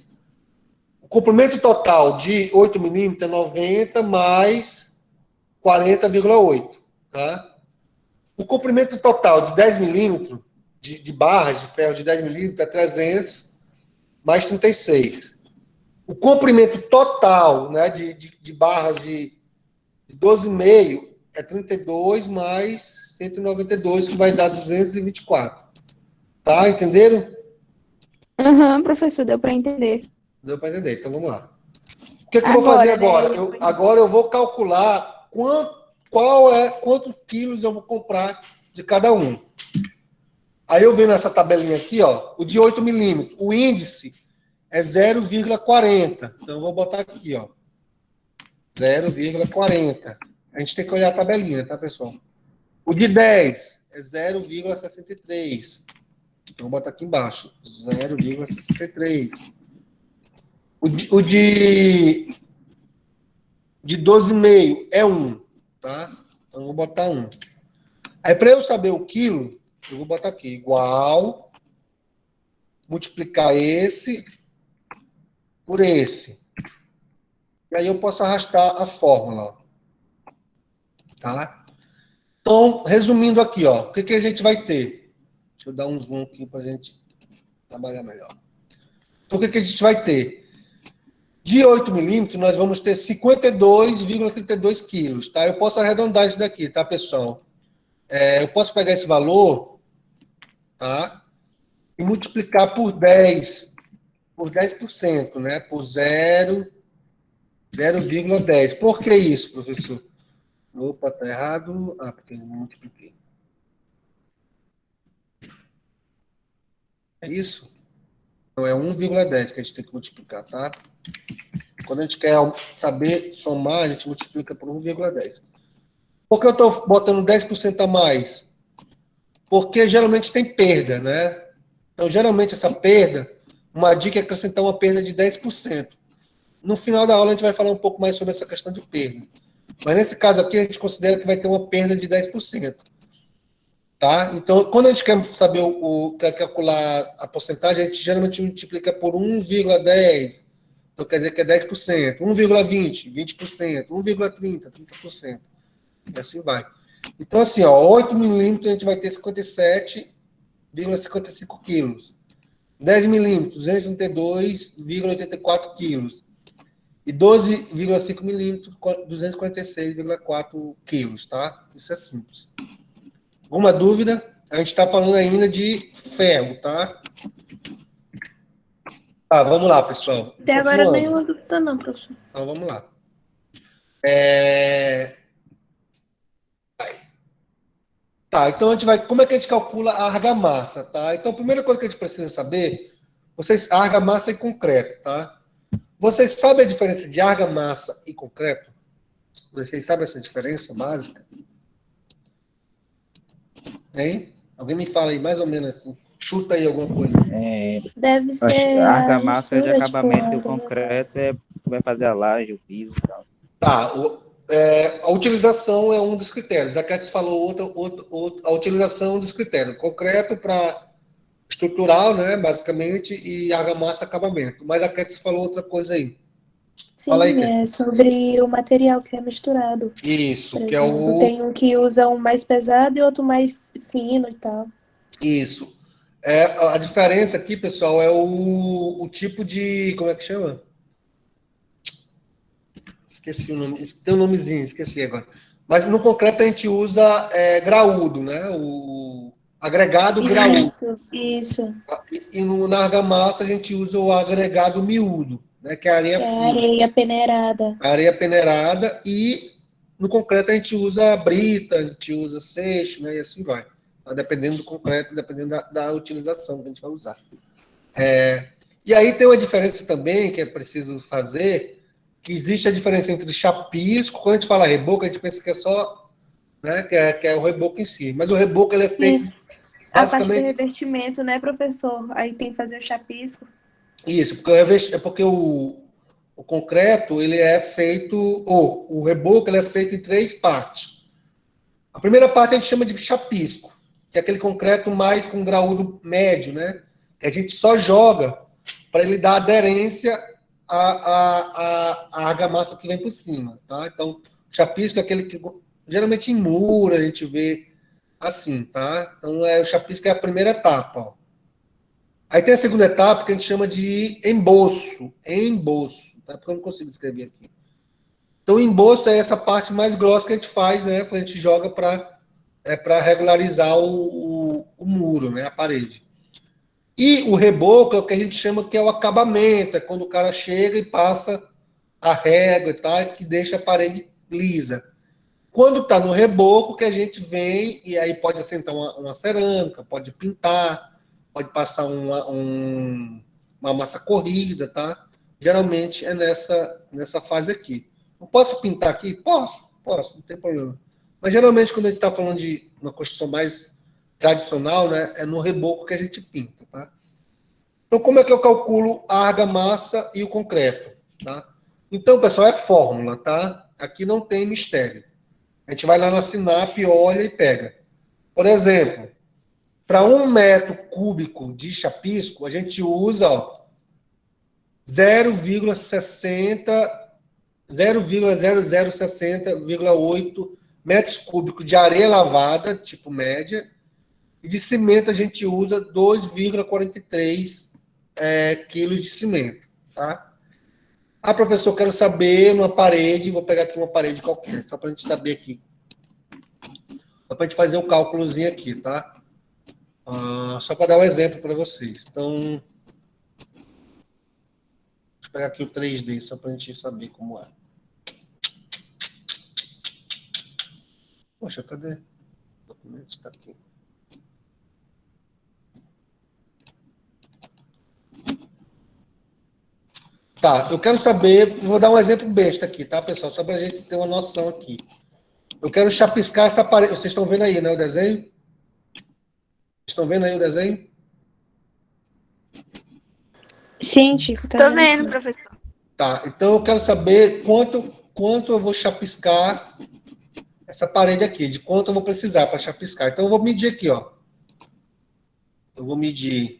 O comprimento total de 8 milímetros é 90 mais 40,8, tá? O comprimento total de 10 milímetros, de barras de ferro de 10 milímetros, é 300 mais 36. O comprimento total, né, de barras de 12,5 é 32 mais 192, que vai dar 224. Tá? Entenderam? Aham, professor, deu para entender. Deu para entender. Então, vamos lá. O que é que eu vou fazer agora? Agora eu vou calcular quantos quilos eu vou comprar de cada um. Aí eu venho nessa tabelinha aqui, ó, o de 8 milímetros. O índice é 0,40. Então, eu vou botar aqui, ó. 0,40. A gente tem que olhar a tabelinha, tá, pessoal? O de 10 é 0,63. Então, vou botar aqui embaixo. 0,63. O de 12,5 é 1, tá? Então, eu vou botar 1. Aí, para eu saber o quilo, eu vou botar aqui, igual, multiplicar esse por esse. E aí eu posso arrastar a fórmula, ó. Tá? Então, resumindo aqui, ó, o que, que a gente vai ter? Deixa eu dar um zoom aqui para a gente trabalhar melhor. Então, o que, que a gente vai ter? De 8 milímetros, nós vamos ter 52,32 quilos, tá? Eu posso arredondar isso daqui, tá, pessoal? Eu posso pegar esse valor, tá? E multiplicar por 10%, né? Por 0,10. Por que isso, professor? Opa, tá errado. Ah, porque eu multipliquei. É isso? Então, é 1,10 que a gente tem que multiplicar, tá? Quando a gente quer saber somar, a gente multiplica por 1,10. Por que eu estou botando 10% a mais? Porque geralmente tem perda, né? Então, geralmente, essa perda, uma dica é acrescentar uma perda de 10%. No final da aula, a gente vai falar um pouco mais sobre essa questão de perda. Mas, nesse caso aqui, a gente considera que vai ter uma perda de 10%. Tá? Então, quando a gente quer saber quer calcular a porcentagem, a gente geralmente multiplica por 1,10. Então, quer dizer que é 10%. 1,20, 20%. 1,30, 30%. E assim vai. Então, assim, ó, 8 milímetros a gente vai ter 57,55 quilos. 10 milímetros, 232,84 quilos. E 12,5 milímetros, 246,4 quilos, tá? Isso é simples. Alguma dúvida? A gente está falando ainda de ferro, tá? Tá, vamos lá, pessoal. Até agora nenhuma dúvida não, professor. Então, vamos lá. Tá, então a gente vai... Como é que a gente calcula a argamassa, tá? Então, a primeira coisa que a gente precisa saber, argamassa e concreto, tá? Vocês sabem a diferença de argamassa e concreto? Vocês sabem essa diferença básica? Hein? Alguém me fala aí, mais ou menos assim. Chuta aí alguma coisa. Deve ser A a argamassa é de mistura, acabamento e o tipo, concreto vai fazer a laje, o piso e tal. Tá, a utilização é um dos critérios. A Cat falou a utilização é um dos critérios. Concreto para estrutural, né, basicamente, e argamassa acabamento. Mas a Cat falou outra coisa aí. sim, Fala aí, Cat. é sobre o material que é misturado. Isso, Por que é exemplo, o... tem um que usa um mais pesado e outro mais fino e tal. Isso. A diferença aqui, pessoal, é o tipo de... Como é que chama? Esqueci o nome. Tem um nomezinho, esqueci agora. Mas no concreto a gente usa graúdo, né? O agregado graúdo. Isso. E na argamassa a gente usa o agregado miúdo, né? Que é a areia Que é fina. areia peneirada. A areia peneirada. E no concreto a gente usa brita, a gente usa seixo, né? E assim vai. Tá? Dependendo do concreto, dependendo da utilização que a gente vai usar. E aí tem uma diferença também que é preciso fazer, que existe a diferença entre chapisco, quando a gente fala reboco, a gente pensa que é só, né, que é o reboco em si. Mas o reboco ele é feito A parte do basicamente... revestimento, né, professor? Aí tem que fazer o chapisco. Isso, porque o concreto, ele é feito, o reboco, ele é feito em 3 partes. A primeira parte a gente chama de chapisco, que é aquele concreto mais com graúdo médio, né? Que a gente só joga para ele dar aderência à argamassa que vem por cima, tá? Então, o chapisco é aquele que geralmente em muro a gente vê assim, tá? Então, o chapisco é a primeira etapa, ó. Aí tem a segunda etapa que a gente chama de emboço, tá? Porque eu não consigo escrever aqui. Então, o emboço é essa parte mais grossa que a gente faz, né? Que a gente joga para regularizar o muro, né? A parede. E o reboco é o que a gente chama que é o acabamento, é quando o cara chega e passa a régua e tal, que deixa a parede lisa. Quando está no reboco, que a gente vem e aí pode assentar uma cerâmica, pode pintar, pode passar uma massa corrida, tá? Geralmente é nessa fase aqui. Eu posso pintar aqui? Posso, não tem problema. Mas geralmente quando a gente está falando de uma construção mais tradicional, né, é no reboco que a gente pinta, tá? Então, como é que eu calculo a argamassa e o concreto, tá? Então, pessoal, é fórmula, tá? Aqui não tem mistério. A gente vai lá na Sinap, olha e pega. Por exemplo, para 1 metro cúbico de chapisco, a gente usa 0,0060,8 metros cúbicos de areia lavada, tipo média, e de cimento a gente usa 2,43 quilos de cimento, tá? Ah, professor, quero saber uma parede, vou pegar aqui uma parede qualquer, só para a gente saber aqui. Só para a gente fazer o cálculozinho aqui, tá? Só para dar um exemplo para vocês. Então, deixa eu pegar aqui o 3D, só para a gente saber como é. Poxa, cadê? O documento está aqui. Tá, eu quero saber, vou dar um exemplo besta aqui, tá, pessoal? Só para a gente ter uma noção aqui. Eu quero chapiscar essa parede. Vocês estão vendo aí, né, o desenho? Estão vendo aí o desenho? Sim, Chico, tá Tô vendo vendo, sim. professor. Tá, então eu quero saber quanto eu vou chapiscar essa parede aqui, de quanto eu vou precisar para chapiscar. Então eu vou medir aqui, ó. Eu vou medir.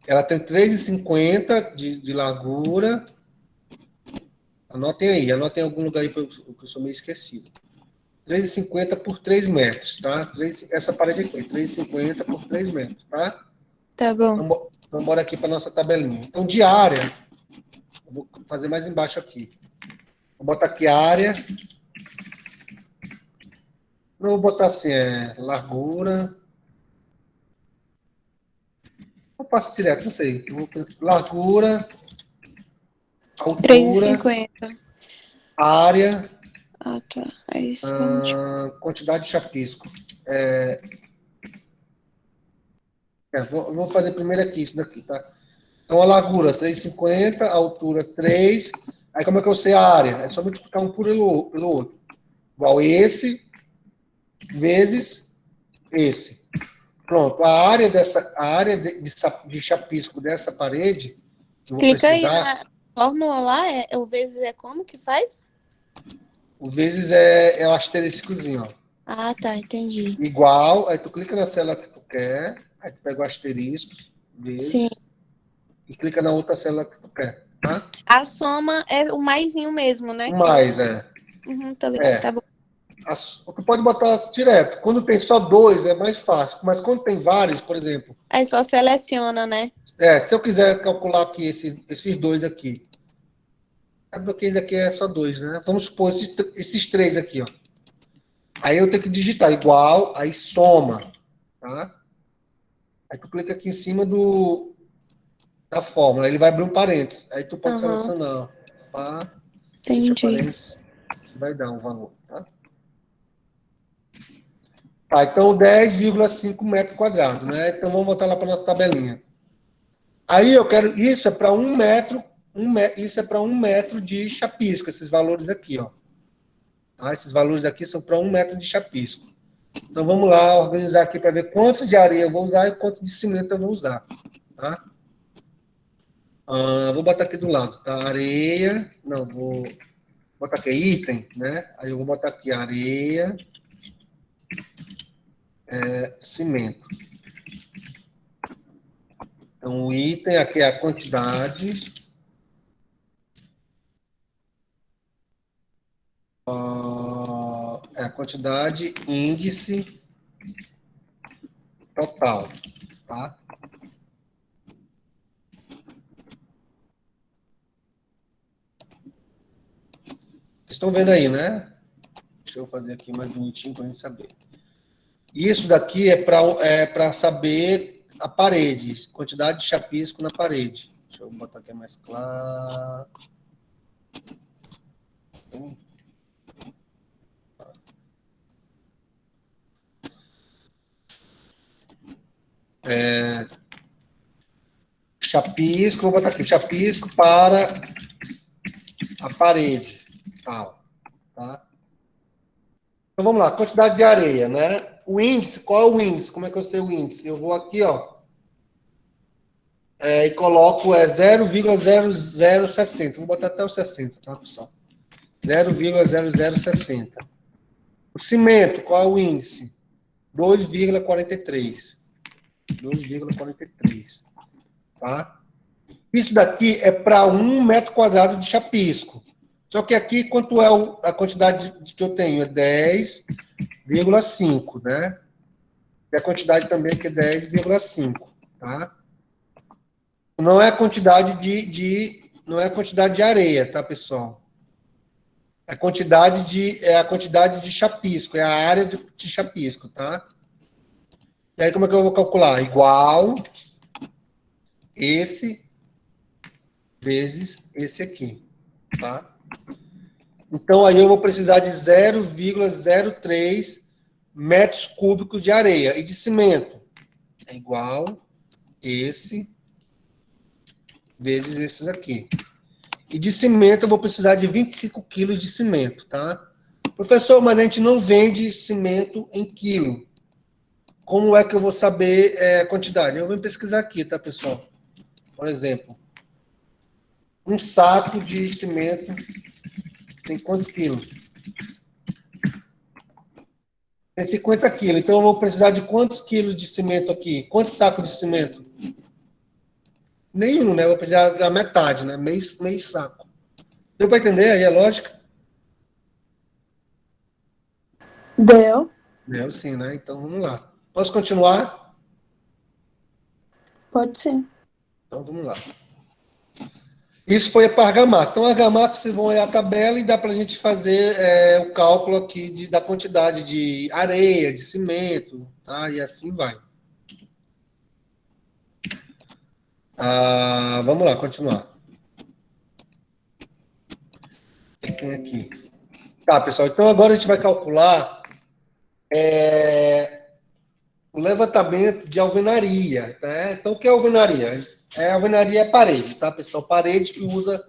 Ela tem 3,50 de largura. Anotem aí, anotem em algum lugar aí que eu sou meio esquecido. 3,50 por 3 metros, tá? Essa parede aqui, 3,50 por 3 metros, tá? Tá bom. Então, bora aqui para nossa tabelinha. Então, de área, eu vou fazer mais embaixo aqui. Vou botar aqui área. Não vou botar assim, largura. Eu passo direto, não sei. Largura, altura, 3,50. área, Ah, tá. Aí são, tipo, quantidade de chapisco. Vou fazer primeiro aqui, isso daqui, tá? Então, a largura, 3,50, a altura, 3. Aí, como é que eu sei a área? É só multiplicar um pelo outro. Igual esse, vezes esse. Pronto. A área de chapisco dessa parede, que eu vou clica aí precisar, na fórmula lá, o vezes é como que faz? o vezes é o asteriscozinho, ó. Ah, tá, entendi. Igual, aí tu clica na célula que tu quer, aí tu pega o asterisco, vezes, Sim. e clica na outra célula que tu quer, tá? A soma é o maisinho mesmo, né? Mais, Uhum, tá ligado, tá bom. Tu pode botar direto. Quando tem só 2, é mais fácil. Mas quando tem vários, por exemplo, Aí só seleciona, né? se eu quiser calcular aqui esses 2 aqui, porque esse aqui é só 2, né? Vamos supor esses 3 aqui, ó. Aí eu tenho que digitar igual, aí soma, tá? Aí tu clica aqui em cima da fórmula, ele vai abrir um parênteses. Aí tu pode selecionar, tá? Fecha Entendi. parênteses, vai dar um valor, tá? Tá, então 10,5 metros quadrados, né? Então vamos voltar lá para nossa tabelinha. Aí eu quero, isso é para 1 metro, isso é para 1 metro de chapisco, esses valores aqui, ó. Tá? Esses valores aqui são para 1 metro de chapisco. Então vamos lá organizar aqui para ver quanto de areia eu vou usar e quanto de cimento eu vou usar, tá? Vou botar aqui do lado, tá? Areia, não, vou botar aqui item, né? Aí eu vou botar aqui areia, cimento. Então, o item aqui é a quantidade. É a quantidade, índice total, tá? Vocês estão vendo aí, né? Deixa eu fazer aqui mais bonitinho para a gente saber. Isso daqui é para saber a parede, quantidade de chapisco na parede. Deixa eu botar aqui mais claro. chapisco, vou botar aqui, chapisco para a parede, tal, tá? Então vamos lá, quantidade de areia, né? O índice, qual é o índice? Como é que eu sei o índice? Eu vou aqui, ó, e coloco 0,0060. Vou botar até o 60, tá, pessoal? 0,0060. O cimento, qual é o índice? 2,43. 2,43. Tá? Isso daqui é para 1 metro quadrado de chapisco. Só que aqui, quanto é a quantidade que eu tenho? É 10,5, né? E a quantidade também aqui é 10,5, tá? Não é a quantidade não é a quantidade de areia, tá, pessoal? É a quantidade de chapisco, é a área de chapisco, tá? E aí, como é que eu vou calcular? Igual esse vezes esse aqui, tá? Então, aí eu vou precisar de 0,03 metros cúbicos de areia. E de cimento? É igual esse vezes esses aqui. E de cimento eu vou precisar de 25 quilos de cimento, tá? Professor, mas a gente não vende cimento em quilo. Como é que eu vou saber a quantidade? Eu vou pesquisar aqui, tá, pessoal? Por exemplo, um saco de cimento tem quantos quilos? Tem 50 quilos. Então eu vou precisar de quantos quilos de cimento aqui? Quantos sacos de cimento? Nenhum, né? Eu vou precisar da metade, né? Meio saco. Deu para entender aí a lógica? Deu. Deu sim, né? Então vamos lá. Posso continuar? Pode sim. Então vamos lá. Isso foi para argamassa. Então, a argamassa, vocês vão olhar a tabela e dá para a gente fazer o cálculo aqui da quantidade de areia, de cimento, tá? E assim vai. Vamos lá, continuar. Tem aqui. Tá, pessoal. Então, agora a gente vai calcular o levantamento de alvenaria, né? Então, o que é alvenaria? Alvenaria é parede, tá, pessoal? Parede que usa,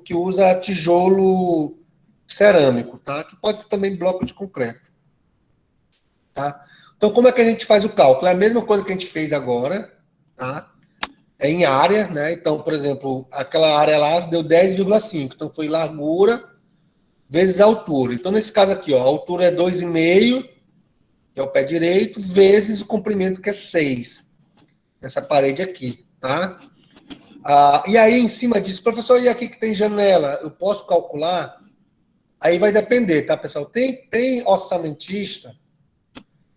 que usa tijolo cerâmico, tá? Que pode ser também bloco de concreto, tá? Então, como é que a gente faz o cálculo? É a mesma coisa que a gente fez agora, tá? É em área, né? Então, por exemplo, aquela área lá deu 10,5. Então, foi largura vezes a altura. Então, nesse caso aqui, ó, a altura é 2,5, que é o pé direito, vezes o comprimento, que é 6. Essa parede aqui, tá? E aí, em cima disso, professor, e aqui que tem janela, eu posso calcular? Aí vai depender, tá, pessoal? Tem orçamentista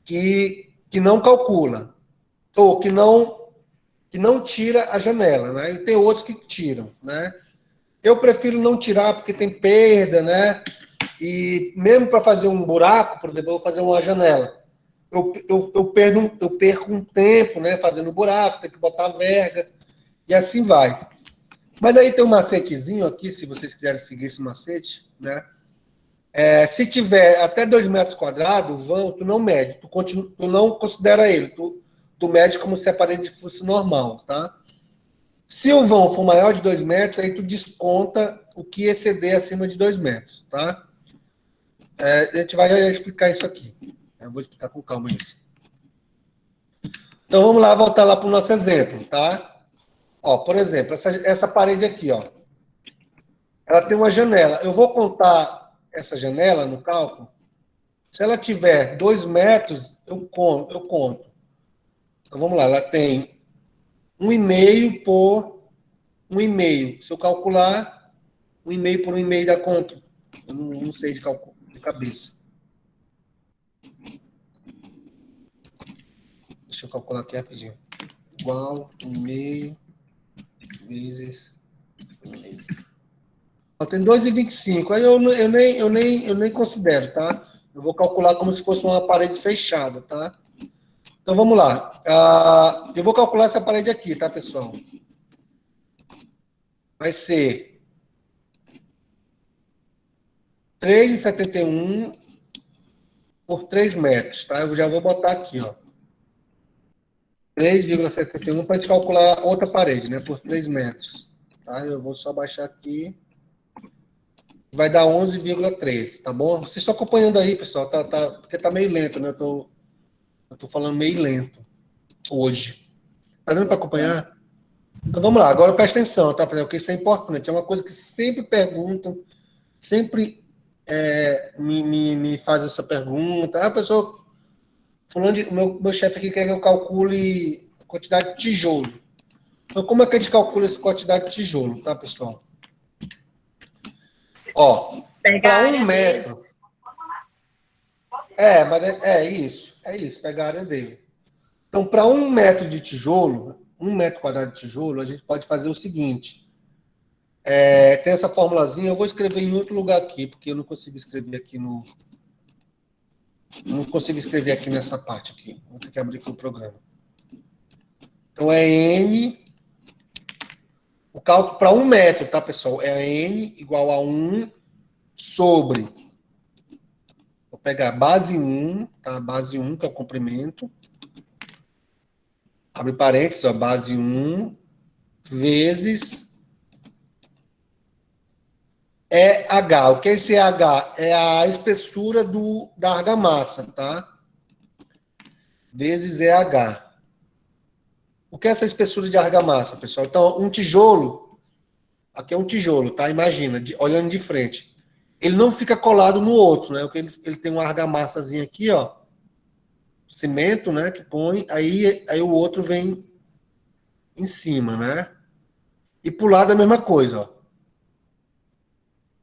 que não calcula, ou que não tira a janela, né? E tem outros que tiram, né? Eu prefiro não tirar porque tem perda, né? E mesmo para fazer um buraco, por exemplo, eu vou fazer uma janela. Eu perco um tempo, né, fazendo buraco, tem que botar verga, e assim vai. Mas aí tem um macetezinho aqui, se vocês quiserem seguir esse macete, né? Se tiver até 2 metros quadrados, o vão, tu não mede, tu não considera ele, tu mede como se a parede fosse normal, tá? Se o vão for maior de 2 metros, aí tu desconta o que exceder acima de 2 metros, tá? A gente vai explicar isso aqui. Eu vou explicar com calma isso. Então, vamos lá, voltar lá para o nosso exemplo, tá? Ó, por exemplo, essa parede aqui, ó. Ela tem uma janela. Eu vou contar essa janela no cálculo. Se ela tiver 2 metros, eu conto. Então, vamos lá. Ela tem 1,5 por 1,5. Se eu calcular, 1,5 por 1,5 dá quanto? Eu não sei de cálculo de cabeça. Deixa eu calcular aqui rapidinho. Igual 1,5 vezes 1,5. Tem 2,25. Aí eu nem considero, tá? Eu vou calcular como se fosse uma parede fechada, tá? Então vamos lá. Eu vou calcular essa parede aqui, tá, pessoal? Vai ser 3,71 por 3 metros, tá? Eu já vou botar aqui, ó. 3,71 para a gente calcular outra parede, né? Por 3 metros. Tá? Eu vou só baixar aqui. Vai dar 11,3, tá bom? Vocês estão acompanhando aí, pessoal? Porque tá meio lento, né? Eu tô falando meio lento hoje. Tá dando para acompanhar? Então vamos lá, agora presta atenção, tá? Porque isso é importante. É uma coisa que sempre perguntam, sempre me faz essa pergunta. Ah, pessoal, meu chefe aqui quer que eu calcule a quantidade de tijolo. Então, como é que a gente calcula essa quantidade de tijolo, tá, pessoal? Ó, para 1 metro. Mas é isso, pegar a área dele. Então, para 1 metro de tijolo, 1 metro quadrado de tijolo, a gente pode fazer o seguinte. Tem essa formulazinha, eu vou escrever em outro lugar aqui, porque eu não consigo escrever aqui no. Não consigo escrever aqui nessa parte aqui. Vou ter que abrir aqui o programa. Então, é N. O cálculo para 1 metro, tá, pessoal? É N igual a 1 sobre. Vou pegar a base 1, tá? Base 1, que é o comprimento. Abre parênteses, ó, base 1 vezes EH. O que é esse EH? É a espessura da argamassa, tá? Vezes EH. O que é essa espessura de argamassa, pessoal? Então, um tijolo, aqui é um tijolo, tá? Imagina, olhando de frente. Ele não fica colado no outro, né? Porque ele tem uma argamassazinha aqui, ó. Cimento, né? Que põe, aí o outro vem em cima, né? E pro lado a mesma coisa, ó.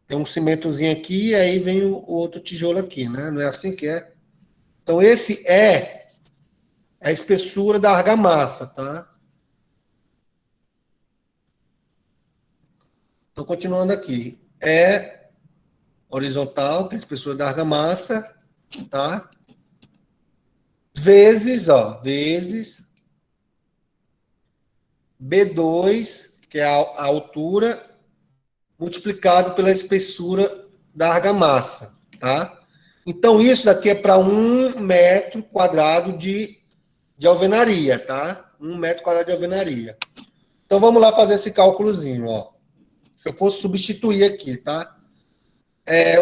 Tem um cimentozinho aqui, aí vem o outro tijolo aqui, né? Não é assim que é? Então, esse é a espessura da argamassa, tá? Então, continuando aqui. É horizontal, que é a espessura da argamassa, tá? Vezes B2, que é a altura, multiplicado pela espessura da argamassa, tá? Então, isso daqui é para 1 metro quadrado de alvenaria, tá? 1 metro quadrado de alvenaria. Então, vamos lá fazer esse cálculozinho, ó. Se eu fosse substituir aqui, tá?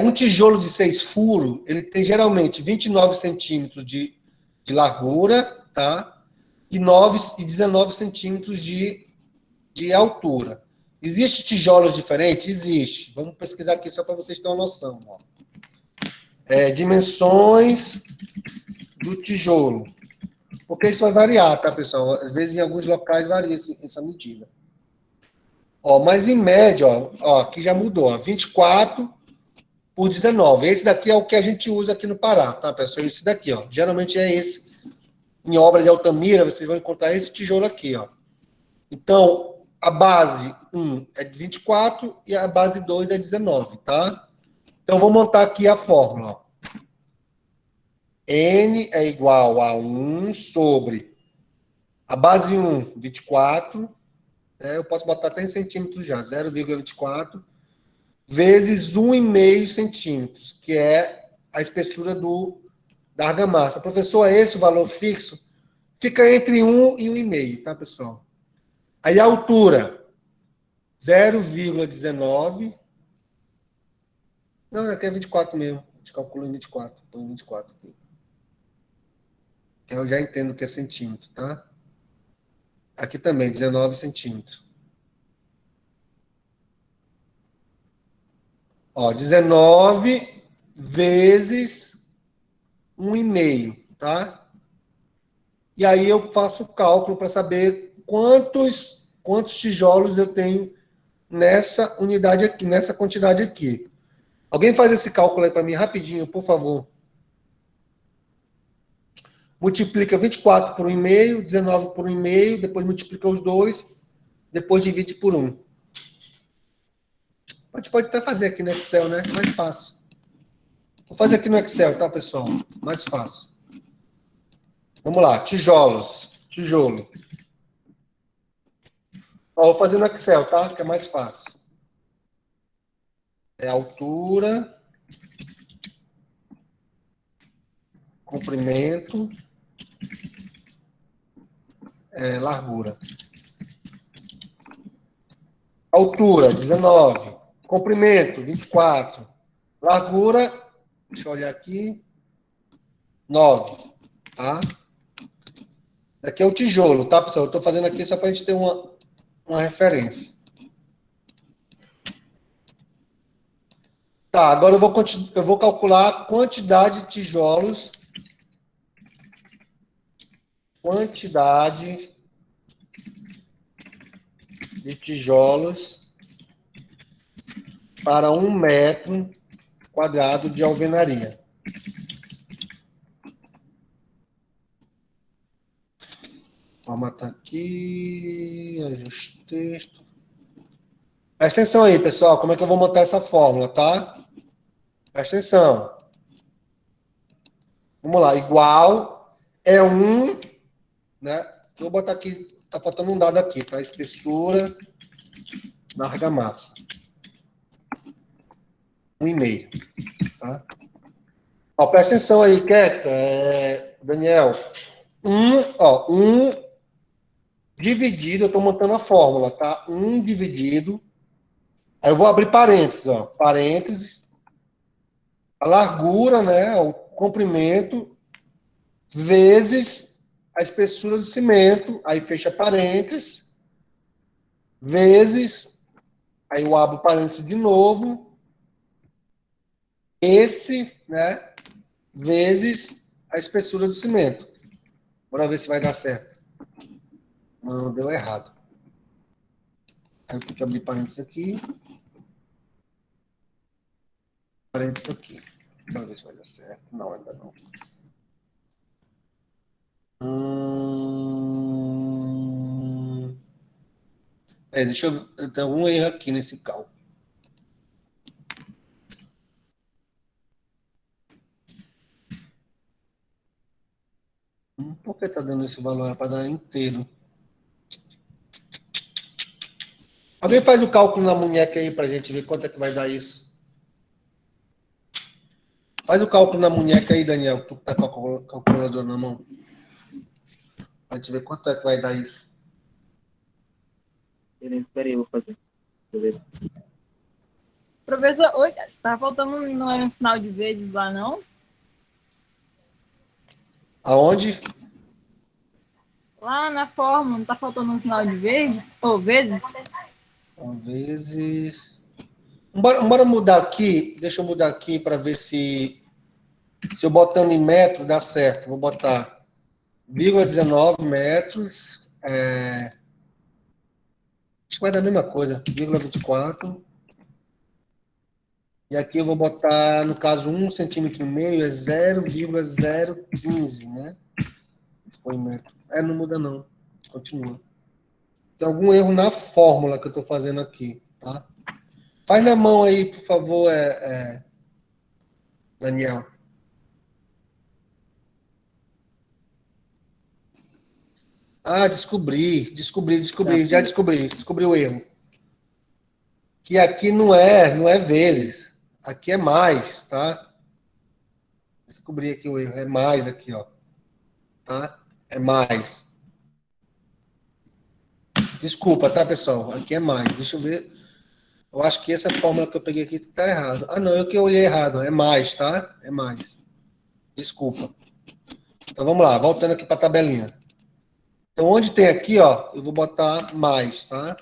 Um tijolo de 6 furos, ele tem geralmente 29 centímetros de largura, tá? E 19 centímetros de altura. Existem tijolos diferentes? Existe. Vamos pesquisar aqui só para vocês terem uma noção. Ó. Dimensões do tijolo. Porque isso vai variar, tá, pessoal? Às vezes, em alguns locais, varia essa medida. Ó, mas, em média, ó, aqui já mudou. Ó, 24 por 19. Esse daqui é o que a gente usa aqui no Pará, tá, pessoal? Esse daqui, ó. Geralmente é esse. Em obra de Altamira, vocês vão encontrar esse tijolo aqui, ó. Então, a base 1 é de 24 e a base 2 é 19, tá? Então, vou montar aqui a fórmula. Ó. N é igual a 1 sobre a base 1, 24. Eu posso botar até em centímetros já, 0,24, vezes 1,5 centímetros, que é a espessura da argamassa. Professor, é esse o valor fixo? Fica entre 1 e 1,5, tá, pessoal? Aí a altura, 0,19. Não, aqui é 24 mesmo. A gente calcula em 24. Põe 24 aqui. Eu já entendo que é centímetro, tá? Aqui também, 19 centímetros. Ó, 19 vezes 1,5, tá? E aí eu faço o cálculo para saber quantos tijolos eu tenho nessa unidade aqui, nessa quantidade aqui. Alguém faz esse cálculo aí para mim rapidinho, por favor. Multiplica 24 por 1,5, 19 por 1,5, depois multiplica os dois, depois divide por 1. Pode até fazer aqui no Excel, né? Mais fácil. Vou fazer aqui no Excel, tá, pessoal? Mais fácil. Vamos lá, tijolo. Ó, vou fazer no Excel, tá? Que é mais fácil. É altura, comprimento, largura. Altura, 19. Comprimento, 24. Largura, deixa eu olhar aqui, 9. Tá? Aqui é o tijolo, tá, pessoal? Eu estou fazendo aqui só para a gente ter uma referência. Tá, agora eu vou calcular a quantidade de tijolos. Quantidade de tijolos para 1 metro quadrado de alvenaria. Formatar aqui, ajuste texto. Presta atenção aí, pessoal, como é que eu vou montar essa fórmula, tá? Presta atenção. Vamos lá, igual é 1, né? Vou botar aqui, tá faltando um dado aqui, tá? Espessura da argamassa. 1,5, tá? Ó, presta atenção aí, Ketsa, Daniel. 1 dividido, eu estou montando a fórmula, tá? 1 dividido. Aí eu vou abrir parênteses, ó. Parênteses. A largura, né? O comprimento, vezes a espessura do cimento. Aí fecha parênteses. Vezes. Aí eu abro parênteses de novo. Esse, né? Vezes a espessura do cimento. Bora ver se vai dar certo. Não, deu errado. Aí eu tenho que abrir parênteses aqui. Parênteses aqui. Bora ver se vai dar certo. Não, ainda não. Deixa eu ter algum erro aqui nesse cálculo. Por que está dando esse valor? É para dar inteiro. Alguém faz o cálculo na munheca aí para a gente ver quanto é que vai dar isso. Faz o cálculo na munheca aí, Daniel. Tu que tá com a calculadora na mão. Para a gente ver quanto é que vai dar isso. Peraí, eu vou fazer. Deixa eu ver. Professor, oi, tá faltando, não era um sinal de vezes lá, não? Aonde? Lá na fórmula, não tá faltando um sinal de vezes? Ou vezes? Vezes. Bora mudar aqui. Deixa eu mudar aqui para ver se eu botando em metro dá certo. Vou botar 0,19 metros. Acho que vai dar a mesma coisa. 0,24. E aqui eu vou botar, no caso, 1,5 centímetro é 0,015, né? Foi metro. Não muda não. Continua. Tem algum erro na fórmula que eu estou fazendo aqui, tá? Faz na mão aí, por favor, Daniel. Ah, descobri. Já descobri o erro. Que aqui não é vezes. Aqui é mais, tá? Descobri aqui o erro. É mais aqui, ó. Tá? É mais. Desculpa, tá, pessoal? Aqui é mais. Deixa eu ver. Eu acho que essa fórmula que eu peguei aqui tá errado. Ah, não, eu que olhei errado. É mais, tá? É mais. Desculpa. Então vamos lá, voltando aqui para a tabelinha. Então, onde tem aqui, ó, eu vou botar mais, tá?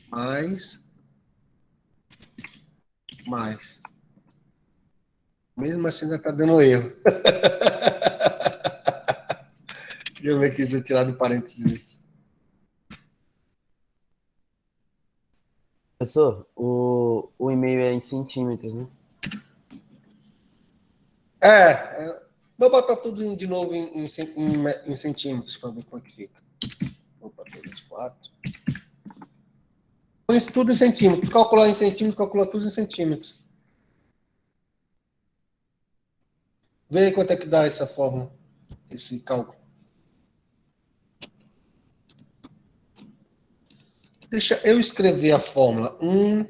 Mais. Mesmo assim, já tá dando erro. Deixa eu ver aqui se eu tirar do parênteses. Professor, o e-mail é em centímetros, né? Vou botar tudo de novo em centímetros para ver como é que fica. Opa, 24. Põe isso tudo em centímetros. Calcular em centímetros, calcula tudo em centímetros. Vê aí quanto é que dá essa fórmula, esse cálculo. Deixa eu escrever a fórmula. 1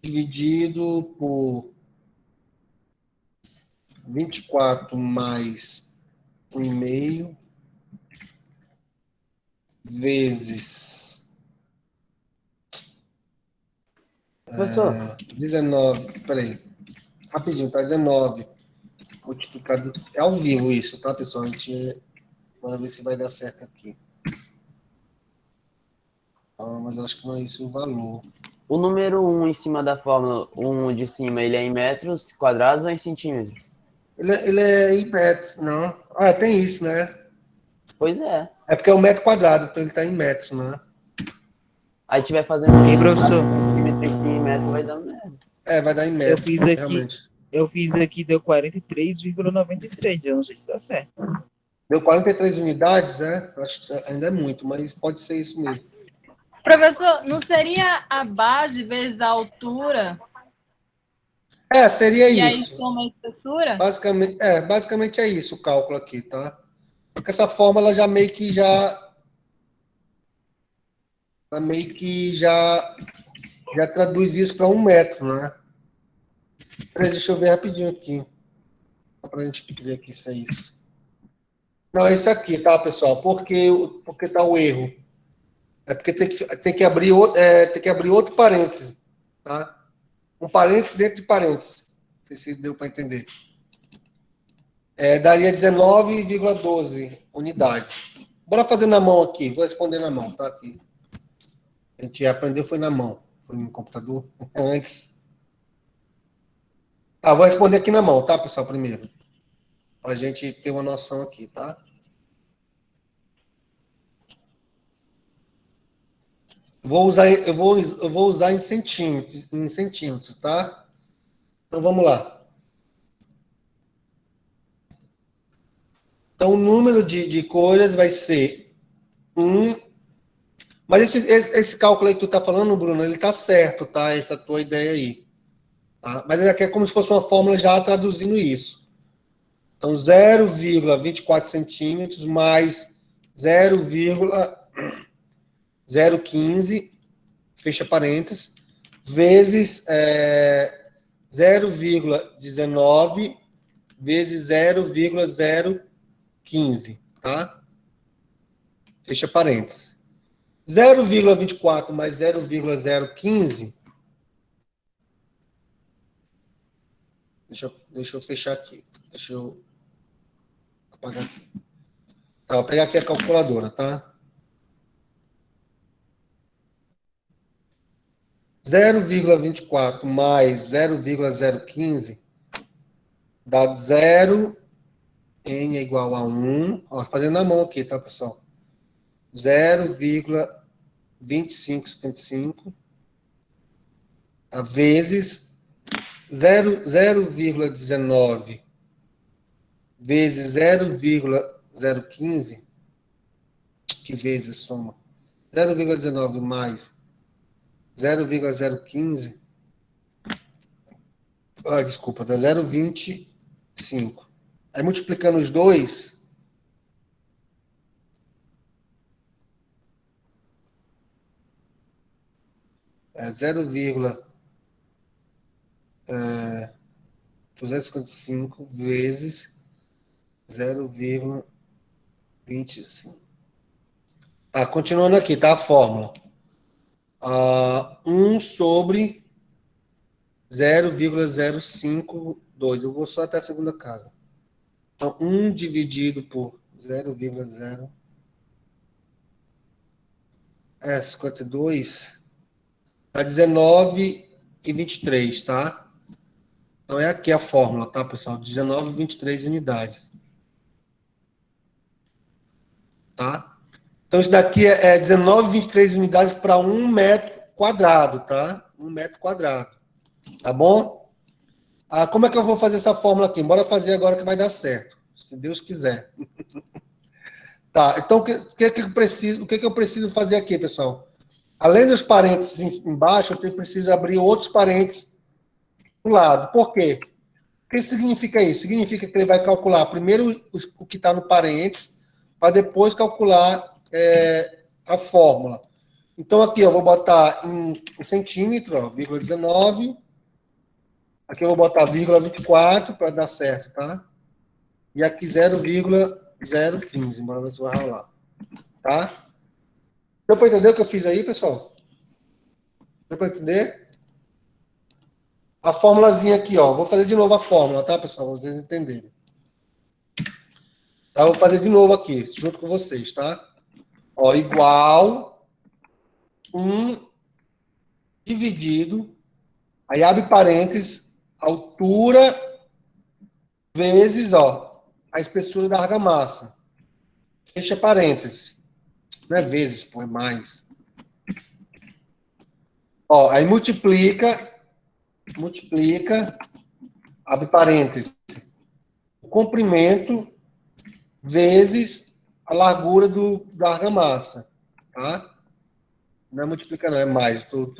dividido por 24 mais 1,5 vezes Professor, 19, peraí, rapidinho, tá 19 multiplicado, é ao vivo isso, tá, pessoal? A gente, vamos ver se vai dar certo aqui. Mas eu acho que não é isso o valor. o número 1 em cima da fórmula, o 1 de cima, ele é em metros quadrados ou em centímetros? Ele é em metros, não? Ah, tem isso, né? Pois é. É porque é um metro quadrado, então ele está em metros, né? Aí tiver fazendo Ei, isso, professor, centímetro em cima em metro, vai dar merda. É, vai dar em eu metros, fiz aqui, realmente. deu 43,93. Eu não sei se tá certo. Deu 43 unidades, né? Acho que ainda é muito, mas pode ser isso mesmo. Professor, não seria a base vezes a altura É, seria e aí isso. soma a espessura? Basicamente é isso o cálculo aqui, tá? Porque essa fórmula já já traduz isso para 1 metro, né? Peraí, deixa eu ver rapidinho aqui. Só para a gente ver aqui se é isso. Não, é isso aqui, tá, pessoal? Porque tá o erro. É porque tem que abrir outro parêntese, tá? Um parêntese dentro de parêntese. Não sei se deu para entender. Daria 19,12 unidades. Bora fazer na mão aqui. Vou responder na mão, tá? Aqui. A gente aprendeu foi na mão. Foi no computador antes. Tá, vou responder aqui na mão, tá, pessoal, primeiro. Para a gente ter uma noção aqui, tá? Eu vou usar em centímetros, tá? Então vamos lá. Então o número de coisas vai ser 1. Mas esse cálculo aí que tu tá falando, Bruno, ele tá certo, tá? Essa tua ideia aí. Tá? Mas ele aqui é como se fosse uma fórmula já traduzindo isso. Então 0,24 centímetros mais 0,015, fecha parênteses, vezes 0,19 vezes 0,015, tá? Fecha parênteses. 0,24 mais 0,015. Deixa eu fechar aqui. Deixa eu apagar aqui. Tá, vou pegar aqui a calculadora, tá? 0,24 mais 0,015 dá 0, n é igual a 1. Ó, fazendo na mão aqui, tá, pessoal? 0,2555 vezes 0,19 vezes 0,015, que vezes soma 0,19 mais 0,015, desculpa, dá 0,25. Aí multiplicando os dois, é 0,255 vezes 0,25. Tá, continuando aqui, tá? A fórmula. 1 sobre 0,052. Eu vou só até a segunda casa. Então, 1 dividido por 0,0. 52. Dá 19,23, tá? Então, é aqui a fórmula, tá, pessoal? 19,23 unidades. Tá? Então, isso daqui é 19,23 unidades para 1 metro quadrado, tá? 1 metro quadrado. Tá bom? Como é que eu vou fazer essa fórmula aqui? Bora fazer agora que vai dar certo. Se Deus quiser. Tá, então o que eu preciso fazer aqui, pessoal? Além dos parênteses embaixo, eu preciso abrir outros parênteses do lado. Por quê? O que significa isso? Significa que ele vai calcular primeiro o que está no parênteses, para depois calcular a fórmula. Então, aqui eu vou botar em centímetro, ó, 0,19. Aqui eu vou botar 0,24 para dar certo, tá? E aqui 0,015, embora ver se vai rolar. Tá? Deu para entender o que eu fiz aí, pessoal? Deu para entender? A formulazinha aqui, ó. Vou fazer de novo a fórmula, tá, pessoal? Pra vocês entenderem. Tá, vou fazer de novo aqui, junto com vocês, tá? Ó, igual 1 dividido, aí abre parênteses, altura vezes, ó, a espessura da argamassa. Fecha parênteses. Não é vezes, pô, é mais. Ó, aí multiplica, abre parênteses, o comprimento vezes a largura da argamassa, tá? Não é multiplicar, não, é mais. Estou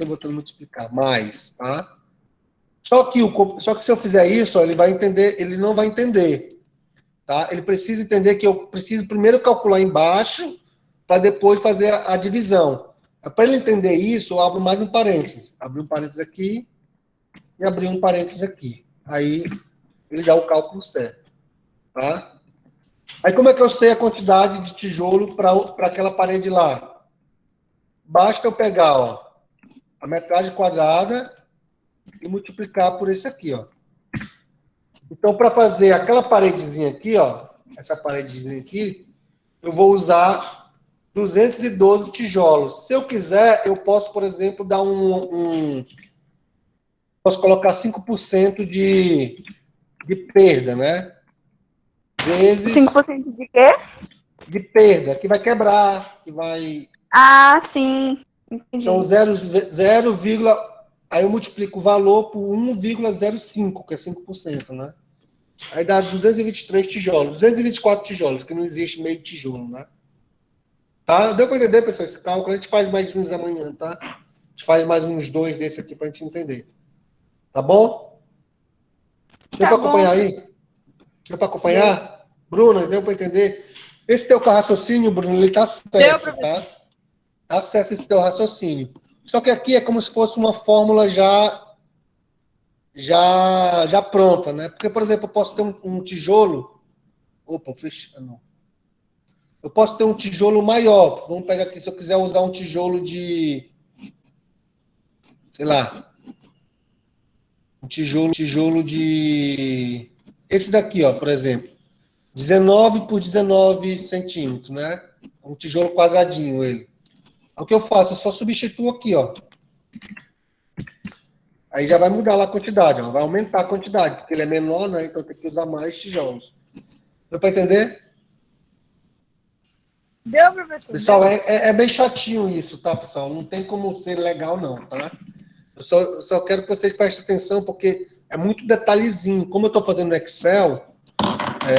botando multiplicar, mais, tá? Só que se eu fizer isso, ó, ele vai entender, ele não vai entender, tá? Ele precisa entender que eu preciso primeiro calcular embaixo para depois fazer a divisão. Para ele entender isso, eu abro mais um parênteses. Abri um parênteses aqui e abri um parênteses aqui. Aí ele dá o cálculo certo, tá? Aí como é que eu sei a quantidade de tijolo para aquela parede lá? Basta eu pegar, ó, a metragem quadrada e multiplicar por esse aqui, ó. Então, para fazer aquela paredezinha aqui, ó, essa paredezinha aqui, eu vou usar 212 tijolos. Se eu quiser, eu posso, por exemplo, dar posso colocar 5% de perda, né? Vezes 5% de quê? de perda, que vai quebrar, que vai... Ah, sim. Entendi. Então, 0, aí eu multiplico o valor por 1,05, que é 5%, né? Aí dá 223 tijolos, 224 tijolos, que não existe meio tijolo, né? Tá? Deu para entender, pessoal, esse cálculo? A gente faz mais uns amanhã, tá? A gente faz mais uns 2 desse aqui para a gente entender. Tá bom? Deu para acompanhar aí? Deu para acompanhar? Bruna, deu para entender? Esse teu raciocínio, Bruno, ele tá certo, tá? Acessa esse teu raciocínio. Só que aqui é como se fosse uma fórmula já pronta, né? Porque, por exemplo, eu posso ter um tijolo... Opa, fecha... Não. Eu posso ter um tijolo maior. Vamos pegar aqui, se eu quiser usar um tijolo de... Sei lá. Um tijolo de... Esse daqui, ó, por exemplo. 19 por 19 centímetros, né? Um tijolo quadradinho, ele. O que eu faço? Eu só substituo aqui, ó. Aí já vai mudar lá a quantidade, ó. Vai aumentar a quantidade, porque ele é menor, né? Então tem que usar mais tijolos. Deu para entender? Deu, professor? Pessoal, é bem chatinho isso, tá, pessoal? Não tem como ser legal, não, tá? Eu só quero que vocês prestem atenção, porque é muito detalhezinho. Como eu estou fazendo no Excel,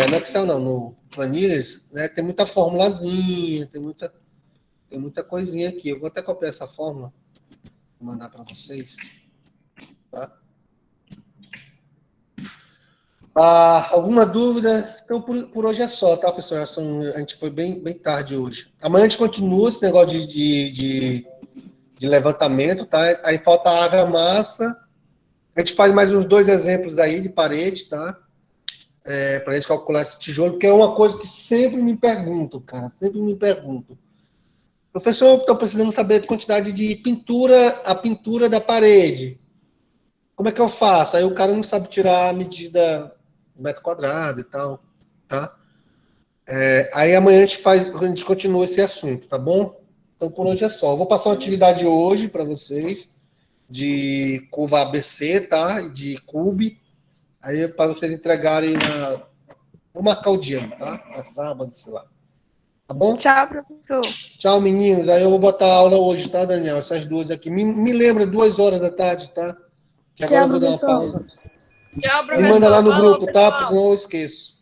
no Excel não, no Planilhas, né? Tem muita formulazinha, tem muita coisinha aqui. Eu vou até copiar essa fórmula, vou mandar para vocês. Tá? Alguma dúvida? Então, por hoje é só, tá, pessoal? A gente foi bem tarde hoje. Amanhã a gente continua esse negócio de levantamento, tá? Aí falta a argamassa. A gente faz mais uns 2 exemplos aí de parede, tá? Para a gente calcular esse tijolo, porque é uma coisa que sempre me perguntam, cara. Sempre me perguntam. Professor, eu estou precisando saber a quantidade de a pintura da parede. Como é que eu faço? Aí o cara não sabe tirar a medida do metro quadrado e tal, tá? Aí amanhã a gente continua esse assunto, tá bom? Então por hoje é só. Eu vou passar uma atividade hoje para vocês de curva ABC, tá? E de cube. Aí para vocês entregarem vou marcar o dia, tá? Na sábado, sei lá. Tá bom? Tchau, professor. Tchau, meninos. Aí eu vou botar a aula hoje, tá, Daniel? Essas 2 aqui. Me lembra 2 horas da tarde, tá? Que agora eu vou dar uma pausa. Tchau, professor. Me manda lá no Falou, grupo, tá? pessoal. Senão eu esqueço.